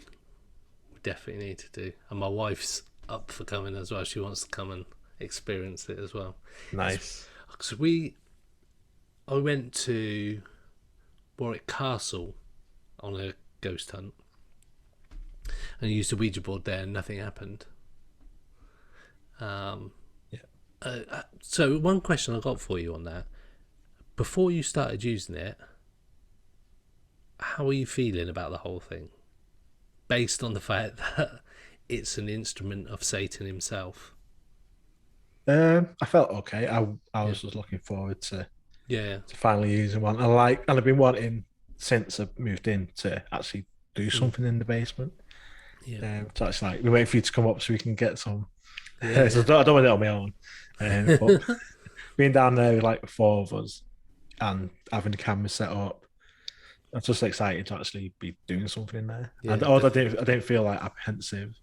We definitely need to do. And my wife's up for coming as well. She wants to come and experience it as well. Nice. Because I went to Warwick Castle on a ghost hunt and used a Ouija board there, and nothing happened. So one question I got for you on that: before you started using it, how are you feeling about the whole thing, based on the fact that it's an instrument of Satan himself? I felt okay. I was just looking forward to Yeah. finally using one. And I've been wanting since I moved in to actually do something in the basement. Yeah. So it's like we're waiting for you to come up so we can get some. Yeah. So I don't want it on my own. But being down there with like the four of us and having the camera set up, I'm just excited to actually be doing something in there. Yeah, And I didn't feel like apprehensive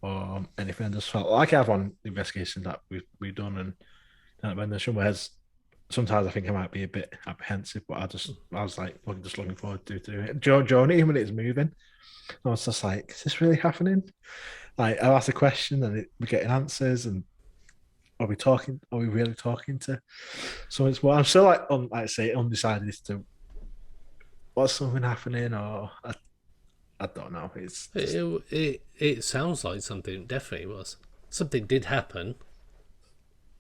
or anything. I just felt like I have on the investigation that we've done, and when the show has, sometimes I think I might be a bit apprehensive, but I was like just looking forward to doing it. Journey when it's moving, I was just like, is this really happening? Like I asked a question and we're getting answers, and are we talking? Are we really talking to? So it's well, I'm still like undecided as to what's something happening, or I don't know. It's just... it sounds like something definitely was. Something did happen.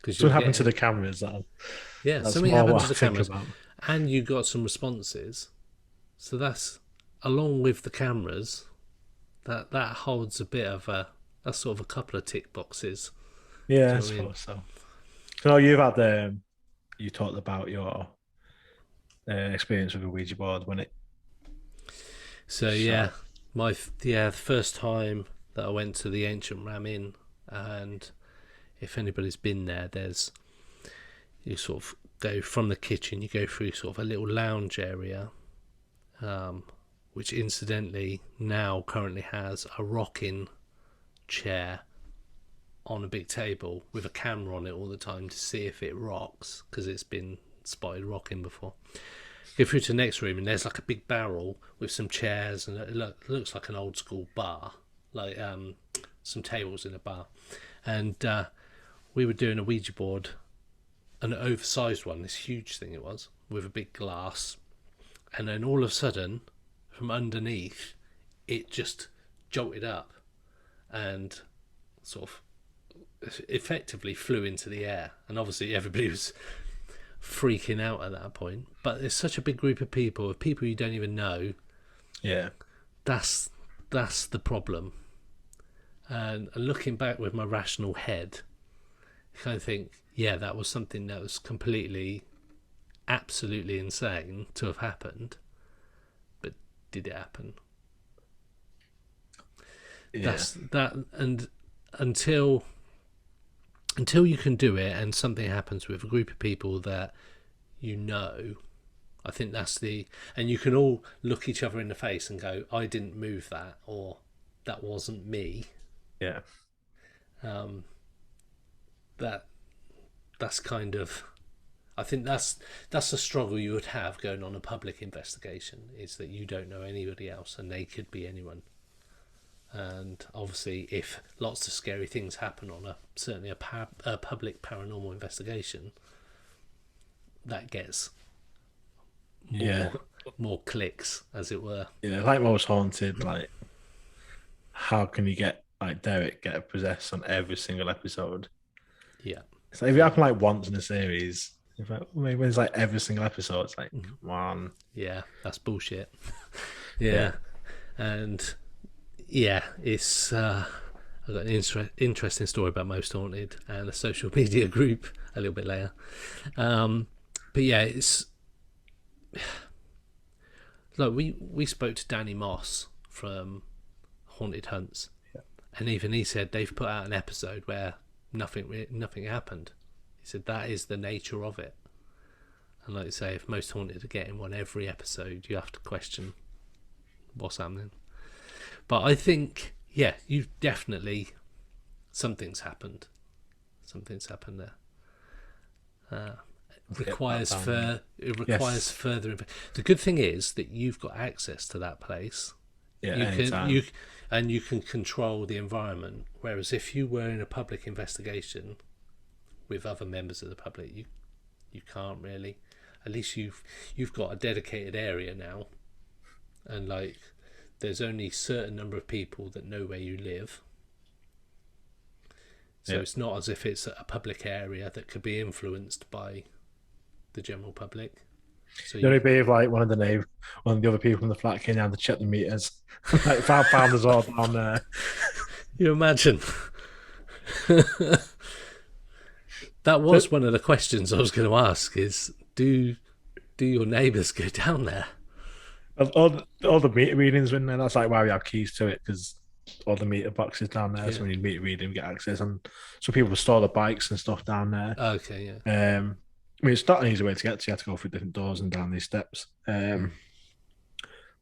Something happened to the cameras. That's something happened to the cameras, about. and you got some responses. So that's along with the cameras. That holds a bit of that's sort of a couple of tick boxes. Yeah, I suppose so. So you've had you talked about your experience with a Ouija board when it. So yeah, the first time that I went to the Ancient Ram Inn, and if anybody's been there, you sort of go from the kitchen, you go through sort of a little lounge area, which incidentally now currently has a rocking chair on a big table with a camera on it all the time to see if it rocks, because it's been spotted rocking before. Go through to the next room and there's like a big barrel with some chairs, and it looks like an old school bar, like some tables in a bar. And we were doing a Ouija board, an oversized one, this huge thing it was, with a big glass. And then all of a sudden, from underneath, it just jolted up and sort of effectively flew into the air. And obviously everybody was freaking out at that point. But it's such a big group of people you don't even know. Yeah. That's the problem. And looking back with my rational head, I kind of think, yeah, that was something that was completely, absolutely insane to have happened. But did it happen? Yeah. And until you can do it and something happens with a group of people that you know, I think that's and you can all look each other in the face and go, I didn't move that, or that wasn't me. Yeah. That's kind of, I think that's the struggle you would have going on a public investigation, is that you don't know anybody else and they could be anyone. And obviously, if lots of scary things happen on certainly a public paranormal investigation, that gets more clicks, as it were. Yeah, like Most Haunted, like, how can you get like Derek get possessed on every single episode? Yeah. So if it happened like once in a series, if like, maybe it's like every single episode, it's like, come on. Yeah, that's bullshit. Yeah. And yeah, it's I've got an interesting story about Most Haunted and a social media group a little bit later. But yeah, it's like we spoke to Danny Moss from Haunted Hunts, and even he said they've put out an episode where nothing happened. He said that is the nature of it. And like you say, if Most Haunted are getting one every episode, you have to question what's happening. But I think, yeah, you definitely, something's happened. Something's happened there. It requires further. The good thing is that you've got access to that place. Yeah, you can control the environment. Whereas if you were in a public investigation with other members of the public, you can't really. At least you've got a dedicated area now, and like there's only a certain number of people that know where you live. So it's not as if it's a public area that could be influenced by the general public. So you only be if like one of the other people in the flat came down to check the meters. Like found us all down there. You imagine? That was one of the questions I was going to ask: is do your neighbours go down there? All the meter readings are in there. That's like why we have keys to it, because all the meter boxes down there. So when you meter reading, we get access, and so people store the bikes and stuff down there. Okay, yeah. I mean, it's not an easy way to get to. You have to go through different doors and down these steps. I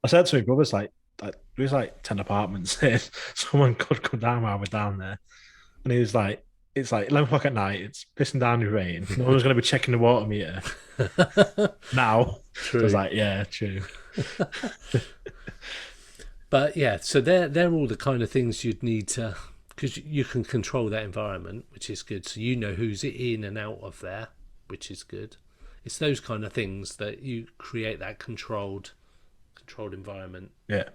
said to my brothers, like there's like 10 apartments here. Someone could come down while we're down there. And he was like, it's like 11 o'clock at night. It's pissing down the rain. No one's going to be checking the water meter now. True. So I was like, yeah, true. But yeah, so they're all the kind of things you'd need to, because you can control that environment, which is good. So you know who's in and out of there, which is good. It's those kind of things that you create that controlled environment. Yeah.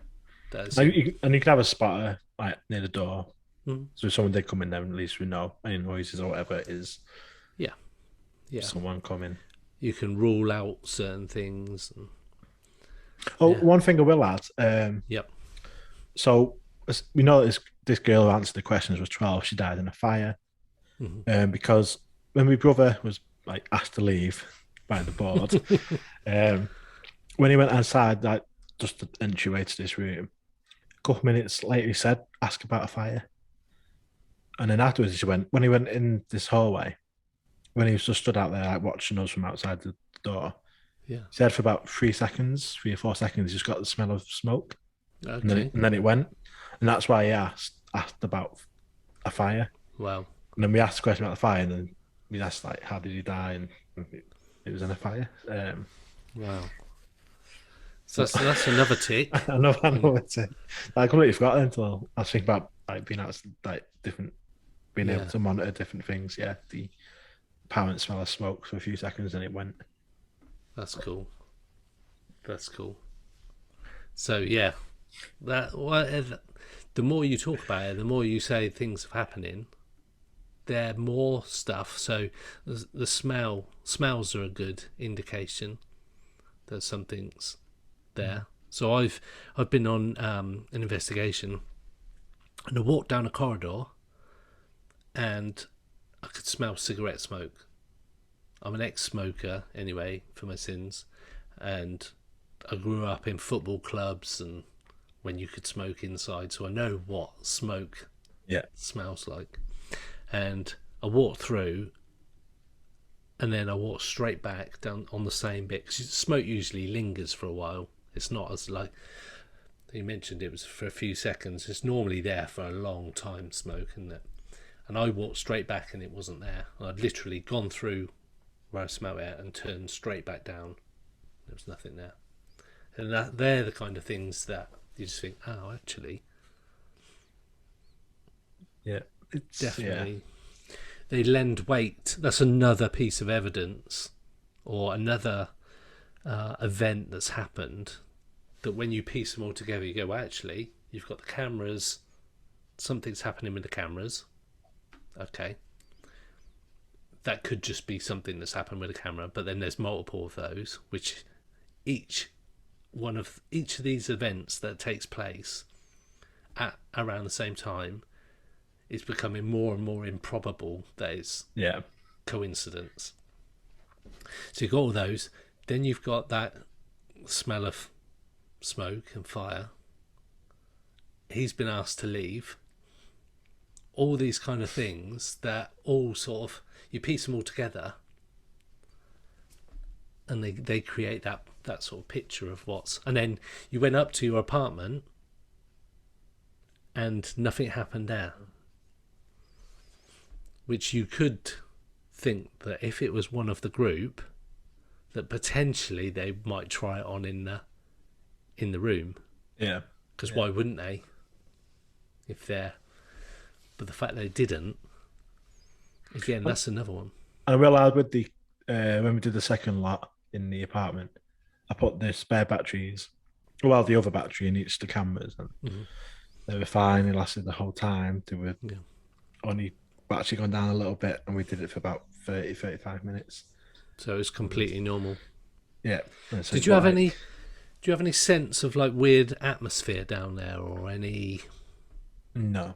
And you can have a spotter like near the door. So if someone did come in there, at least we know any noises or whatever it is. Yeah. Someone coming. You can rule out certain things. One thing I will add. Yep. So we know this girl who answered the questions was 12. She died in a fire. Because when my brother was like asked to leave by the board, when he went outside, like just the entryway to this room, a couple of minutes later he said, "Ask about a fire." And then afterwards when he went in this hallway, when he was just stood out there like watching us from outside the door, he said for about 3 or 4 seconds, he just got the smell of smoke. Okay. And then it went. And that's why he asked about a fire. Wow. And then we asked a question about the fire, and then we asked like, how did he die? And it was in a fire. Wow. So that's another tick. Another tick. I completely forgot until I was thinking about like being out like different, being able to monitor different things. Yeah, the apparent smell of smoke for a few seconds, and it went. That's cool. So yeah, the more you talk about it, the more you say things are happening, there more stuff. So the smells are a good indication that something's there. So I've been on an investigation, and I walked down a corridor, and I could smell cigarette smoke. I'm an ex-smoker anyway for my sins, and I grew up in football clubs and when you could smoke inside, so I know what smoke smells like. And I walked through, and then I walked straight back down on the same bit, because smoke usually lingers for a while. It's not as like you mentioned, it was for a few seconds. It's normally there for a long time, smoke, isn't it? And I walked straight back and it wasn't there. I'd literally gone through where I smelled it and turned straight back down. There was nothing there. And they're the kind of things that you just think, oh, actually, it's definitely they lend weight. That's another piece of evidence or another event that's happened, that when you piece them all together, you go, well, actually, you've got the cameras, something's happening with the cameras. Okay, that could just be something that's happened with a camera, but then there's multiple of those, which each of these events that takes place at around the same time is becoming more and more improbable that it's coincidence. So you've got all those, then you've got that smell of smoke and fire. He's been asked to leave. All these kind of things that all sort of, you piece them all together, and they create that sort of picture of what's. And then you went up to your apartment and nothing happened there, which you could think that if it was one of the group, that potentially they might try it on in the room. Yeah. Because why wouldn't they? If they're... But the fact they didn't, again, that's another one. And I realised with the when we did the second lot in the apartment, I put the spare batteries, well, the other battery in each of the cameras, and they were fine. It lasted the whole time. They were only battery gone down a little bit, and we did it for about 35 minutes. So it's completely normal. Yeah. So do you have any sense of like weird atmosphere down there, or any? No.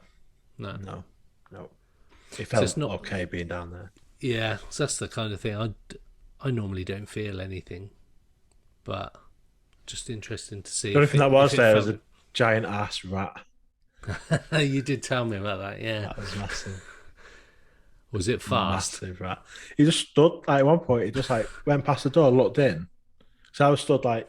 It felt not okay being down there. Yeah, so that's the kind of thing. I normally don't feel anything, but just interesting to see. The only thing that was there was a giant ass rat. You did tell me about that, yeah. That was massive. Was it fast? Massive rat. He just stood, like, at one point, he just like went past the door, looked in. So I was stood like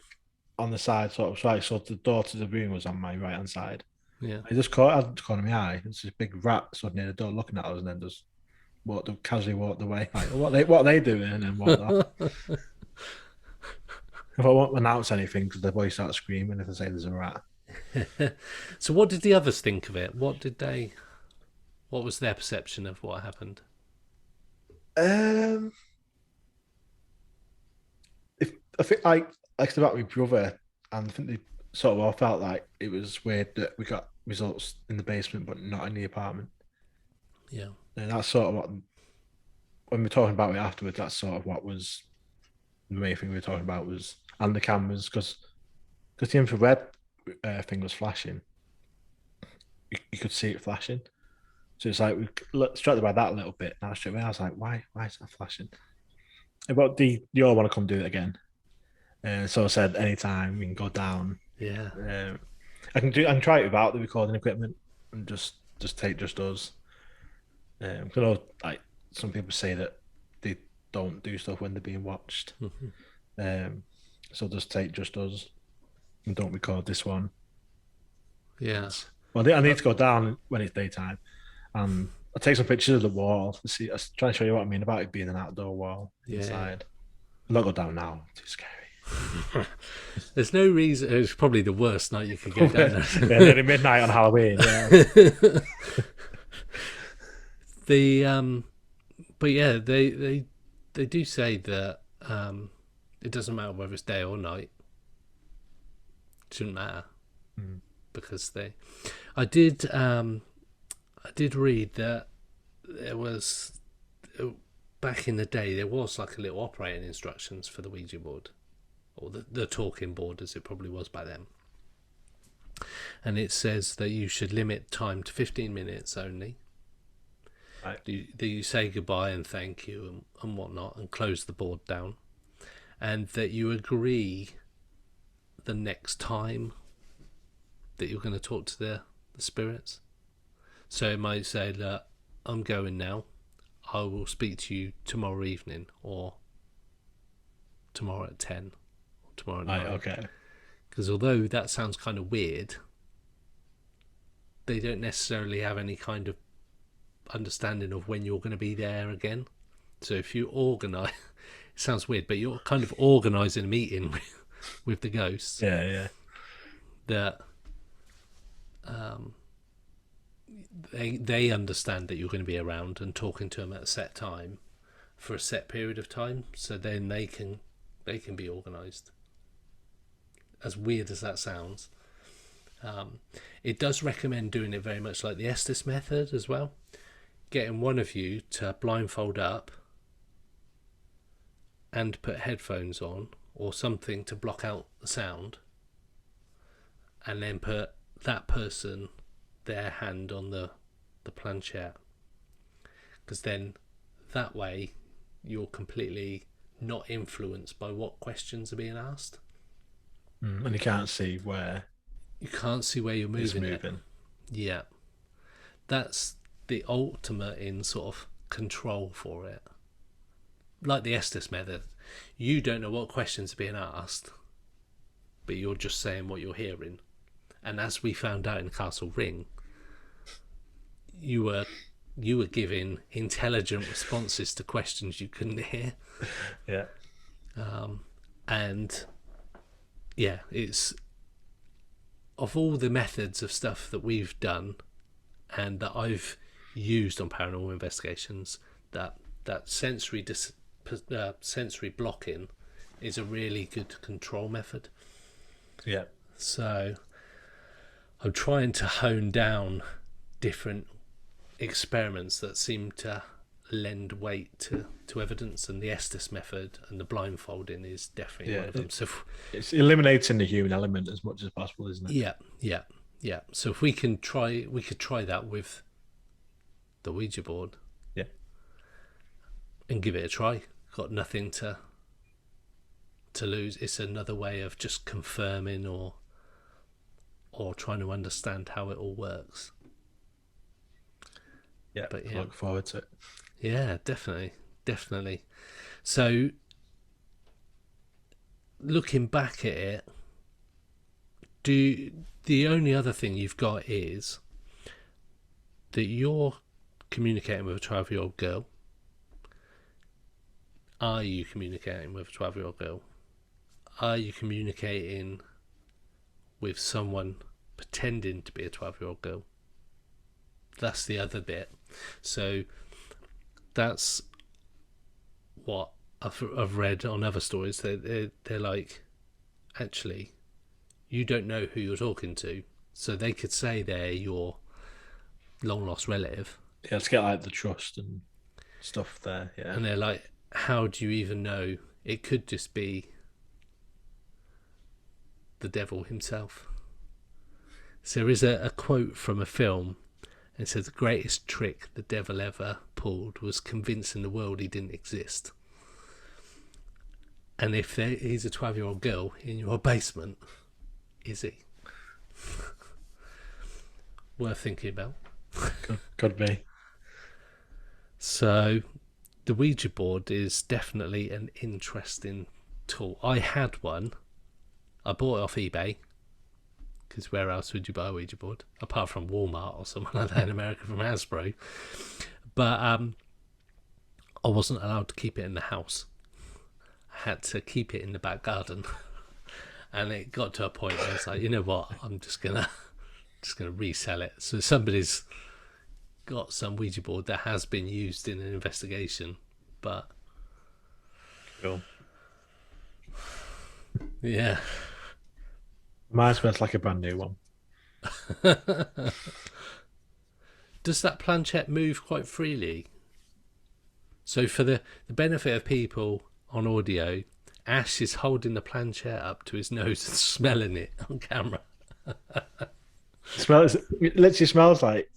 on the side, sort of, right, so the door to the room was on my right hand side. Yeah. I just caught in my eye. It's this big rat stood near the door looking at us, and then just casually walked away. Like, what are they doing? And then walked off. If I won't announce anything, because the boys start screaming if I say there's a rat. So what did the others think of it? What was their perception of what happened? I think like about my brother, and I think they sort of all felt like it was weird that we got results in the basement but not in the apartment. Yeah. And that's sort of what, when we're talking about it afterwards, that's sort of what was the main thing we were talking about was, and the cameras, because the infrared thing was flashing. You could see it flashing. So it's like, we distracted by that a little bit. Now straight away I was like, why is that flashing? But you all want to come do it again. So I said, anytime we can go down. Yeah. I can try it without the recording equipment and just take just us. I know, like, some people say that they don't do stuff when they're being watched. So just take just us and don't record this one. Yeah. Well, I need to go down when it's daytime. I'll take some pictures of the wall to see. I'll try and show you what I mean about it being an outdoor wall inside. I'll not go down now. Too scary. There's no reason. It's probably the worst night you could go down there. Nearly midnight on Halloween. Yeah. But yeah, they do say that it doesn't matter whether it's day or night. It shouldn't matter because I did read that there was back in the day there was like a little operating instructions for the Ouija board, or the talking board as it probably was by then. And it says that you should limit time to 15 minutes only. Right. That you say goodbye and thank you and whatnot, and close the board down, and that you agree the next time that you're going to talk to the spirits. So it might say that I'm going now, I will speak to you tomorrow evening, or tomorrow at 10, or tomorrow night. Right, okay. Because although that sounds kind of weird, they don't necessarily have any kind of understanding of when you're going to be there again. So if you organise, it sounds weird, but you're kind of organising a meeting with the ghosts. Yeah. That they understand that you're going to be around and talking to them at a set time for a set period of time. So then they can be organised. As weird as that sounds, it does recommend doing it very much like the Estes method as well. Getting one of you to blindfold up and put headphones on or something to block out the sound, and then put that person, their hand on the planchette, because then that way you're completely not influenced by what questions are being asked. And you can't see where you're moving. moving. Yeah, that's the ultimate in sort of control for it. Like the Estes method, you don't know what questions are being asked, but you're just saying what you're hearing. And as we found out in Castle Ring, you were giving intelligent responses to questions you couldn't hear. Yeah. And yeah, it's, of all the methods of stuff that we've done and that I've used on paranormal investigations, that sensory sensory blocking is a really good control method. Yeah. So I'm trying to hone down different experiments that seem to lend weight to evidence, and the Estes method and the blindfolding is definitely one of them. So it's eliminating the human element as much as possible, isn't it? Yeah. So if we could try that with the Ouija board. Yeah. And give it a try. Got nothing to lose. It's another way of just confirming or trying to understand how it all works. Yeah, but I look forward to it. Yeah, definitely. So, looking back at it, the only other thing you've got is that you're communicating with a 12-year-old girl. Are you communicating with a 12-year-old girl? Are you communicating with someone pretending to be a 12-year-old girl? That's the other bit. So that's what I've read on other stories. They're like, actually, you don't know who you're talking to. So they could say they're your long lost relative. Yeah, let's get like the trust and stuff there. Yeah. And they're like, how do you even know? It could just be the devil himself. So there is a quote from a film. It says, the greatest trick the devil ever pulled was convincing the world he didn't exist. And if he's a 12-year-old girl in your basement, is he? Worth thinking about. Could be. So the Ouija board is definitely an interesting tool. I had one. I bought it off eBay. Because where else would you buy a Ouija board? Apart from Walmart or somewhere like that in America from Hasbro. But I wasn't allowed to keep it in the house. I had to keep it in the back garden. And it got to a point where I was like, you know what? I'm just gonna resell it. So somebody's got some Ouija board that has been used in an investigation. But cool. Yeah. Mine's worth like a brand new one. Does that planchette move quite freely? So for the benefit of people on audio, Ash is holding the planchette up to his nose and smelling it on camera. It literally smells like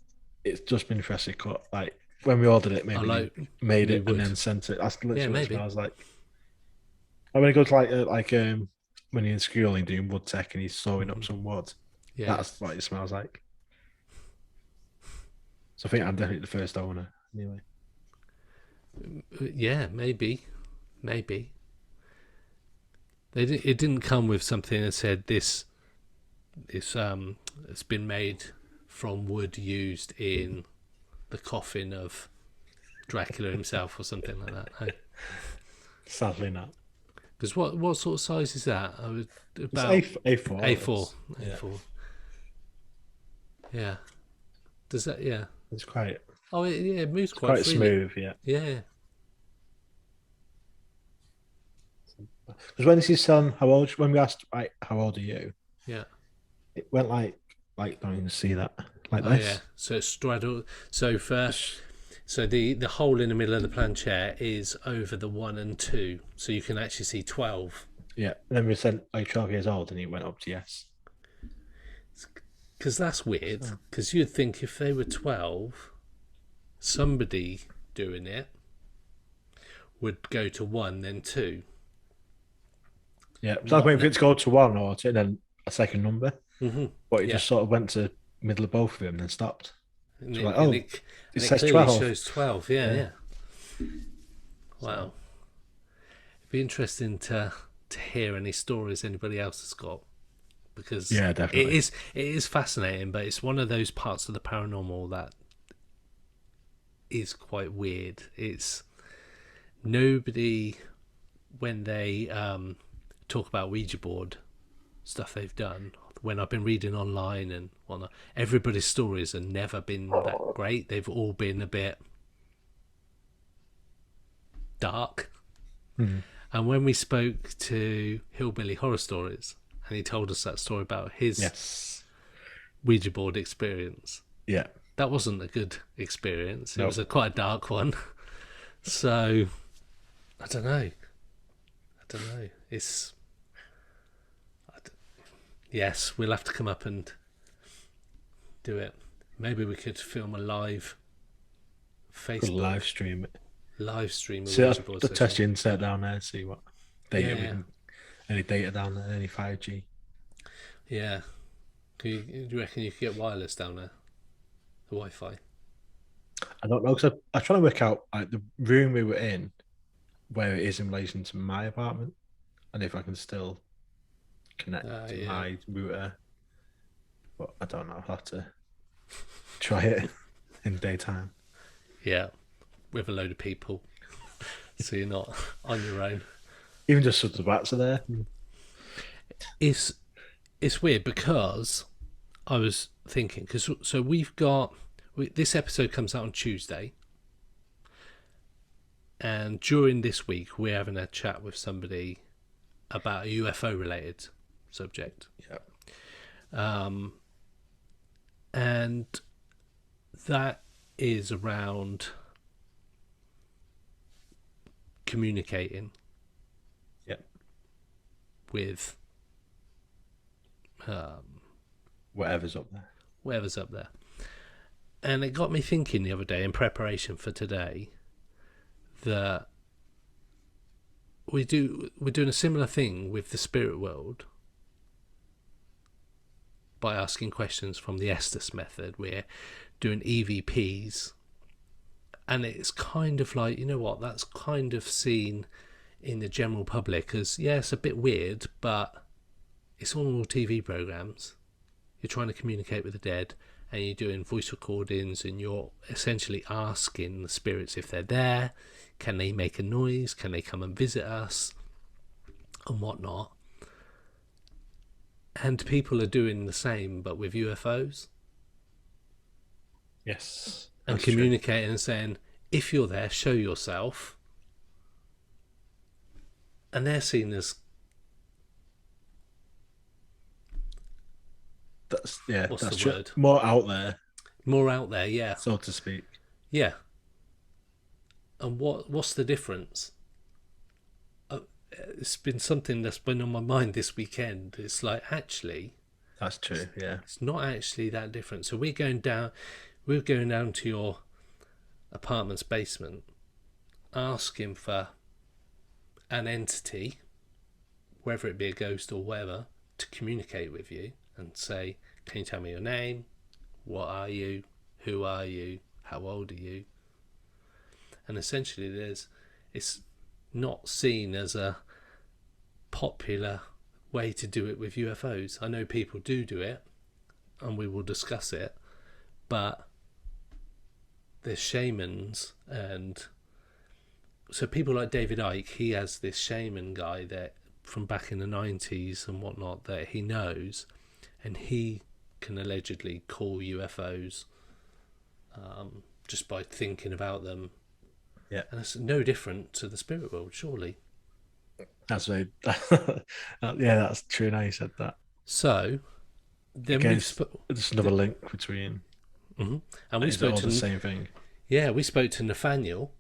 it's just been freshly cut. Like when we ordered it, maybe we made it and then sent it. That's literally what it smells like. And when it goes like when you're in school and doing wood tech and he's sawing up some wood, that's what it smells like. So I think I'm definitely the first owner anyway. Yeah, maybe. It didn't come with something that said this it's been made from wood used in the coffin of Dracula himself or something like that. No? Sadly not. Because what sort of size is that? About A4. A4. A4. Yeah. Does that? Yeah. It's quite. Oh, it moves quite freely. Smooth. Yeah. Yeah. Because when is your son? How old? When we asked, like, how old are you? Yeah. It went like don't even see that like this. Yeah. So it's straddled. So the hole in the middle of the planchette is over the 1 and 2, so you can actually see 12. Yeah. And then we said like 12 years old, and he went up to yes. Because that's weird. Because you'd think if they were 12, somebody doing it would go to 1, then 2. Yeah, so I was waiting for it to go to 1 or 2, and then a second number. Mm-hmm. But it just sort of went to middle of both of them and then stopped. And so it says clearly 12. shows 12. Yeah. Wow. It'd be interesting to hear any stories anybody else has got, because definitely it is fascinating, but it's one of those parts of the paranormal that is quite weird. It's nobody, when they talk about Ouija board stuff they've done, when I've been reading online and whatnot, everybody's stories have never been that great. They've all been a bit dark. Mm. And when we spoke to Hillbilly Horror Stories, and he told us that story about his Ouija board experience, that wasn't a good experience. It was quite a dark one. So I don't know. Yes, we'll have to come up and do it. Maybe we could film a live Facebook live stream it. So I'll test the internet down there, see what data any data down there, any 5G. Yeah. Do you reckon you could get wireless down there? The Wi-Fi? I don't know, because I'm trying to work out like the room we were in, where it is in relation to my apartment, and if I can still connect to my router. But I don't know. I'll have to try it in daytime. Yeah, with a load of people, so you're not on your own. Even just so the bats are there. It's weird, because I was thinking, so we've got this episode comes out on Tuesday, and during this week we're having a chat with somebody about a UFO related subject. And that is around communicating with whatever's up there. And it got me thinking the other day, in preparation for today, that we're doing a similar thing with the spirit world by asking questions from the Estes method. We're doing EVPs, and it's kind of like, you know what, that's kind of seen in the general public as, it's a bit weird, but it's all TV programs. You're trying to communicate with the dead, and you're doing voice recordings, and you're essentially asking the spirits if they're there. Can they make a noise? Can they come and visit us? And whatnot. And people are doing the same, but with UFOs. Yes. And communicating and saying, if you're there, show yourself. And they're seen as... That's what's the word? More out there. More out there, yeah. so to speak. Yeah. And what's the difference? It's been something that's been on my mind this weekend. It's like, actually, That's true. Yeah. it's not actually that different. So we're going down to your apartment's basement, asking for an entity, whether it be a ghost or whatever, to communicate with you and say, can you tell me your name? What are you? Who are you? How old are you? And essentially it's not seen as a popular way to do it with UFOs. I know people do it, and we will discuss it, but there's shamans, and so people like David Icke, he has this shaman guy that from back in the 90s and whatnot that he knows, and he can allegedly call UFOs just by thinking about them. Yeah. And it's no different to the spirit world, surely. That's very, yeah, that's true. Now you said that. So then Again, we've there's another link between. and we Is it spoke all to the same thing? Yeah, we spoke to Nathaniel,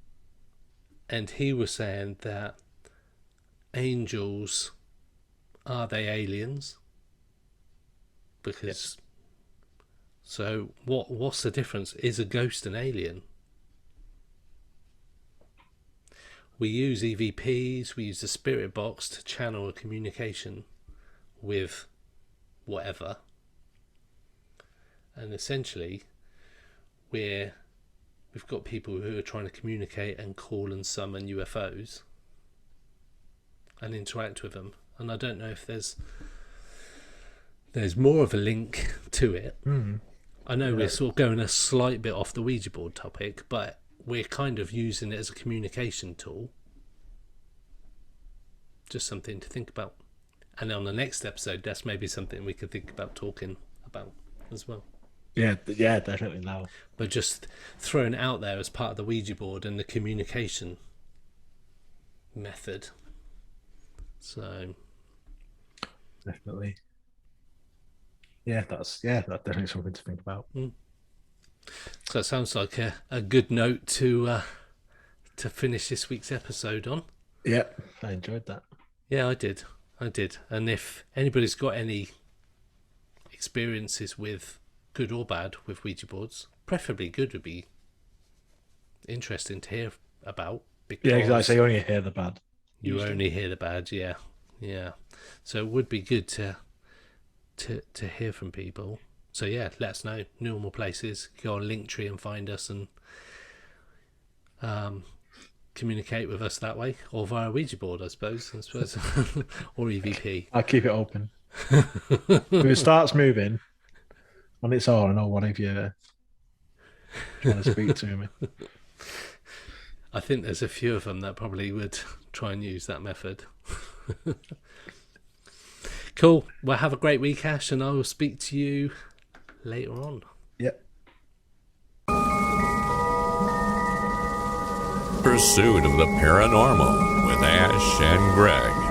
and he was saying that angels, are they aliens? Because so what's the difference? Is a ghost an alien? We use EVPs, we use the spirit box to channel a communication with whatever. And essentially, we've got people who are trying to communicate and call and summon UFOs and interact with them. And I don't know if there's more of a link to it. I know we're sort of going a slight bit off the Ouija board topic, but we're kind of using it as a communication tool. Just something to think about. And on the next episode, that's maybe something we could think about talking about as well. Yeah, definitely now. But just throwing it out there as part of the Ouija board and the communication method. So Definitely. Yeah, that's definitely something to think about. So it sounds like a good note to finish this week's episode on. Yeah, I enjoyed that. Yeah, I did. And if anybody's got any experiences with good or bad with Ouija boards, preferably good would be interesting to hear about. Yeah, exactly. You only hear the bad. You only hear the bad, yeah. So it would be good to hear from people. So yeah, let us know. Normal places. Go on Linktree and find us and communicate with us that way, or via Ouija board, I suppose, or EVP. I'll keep it open. If it starts moving on its own, I know one of you trying to speak to me. I think there's a few of them that probably would try and use that method. Cool. Well, have a great week, Ash, and I will speak to you later on. Yep. Pursuit of the Paranormal with Ash and Greg.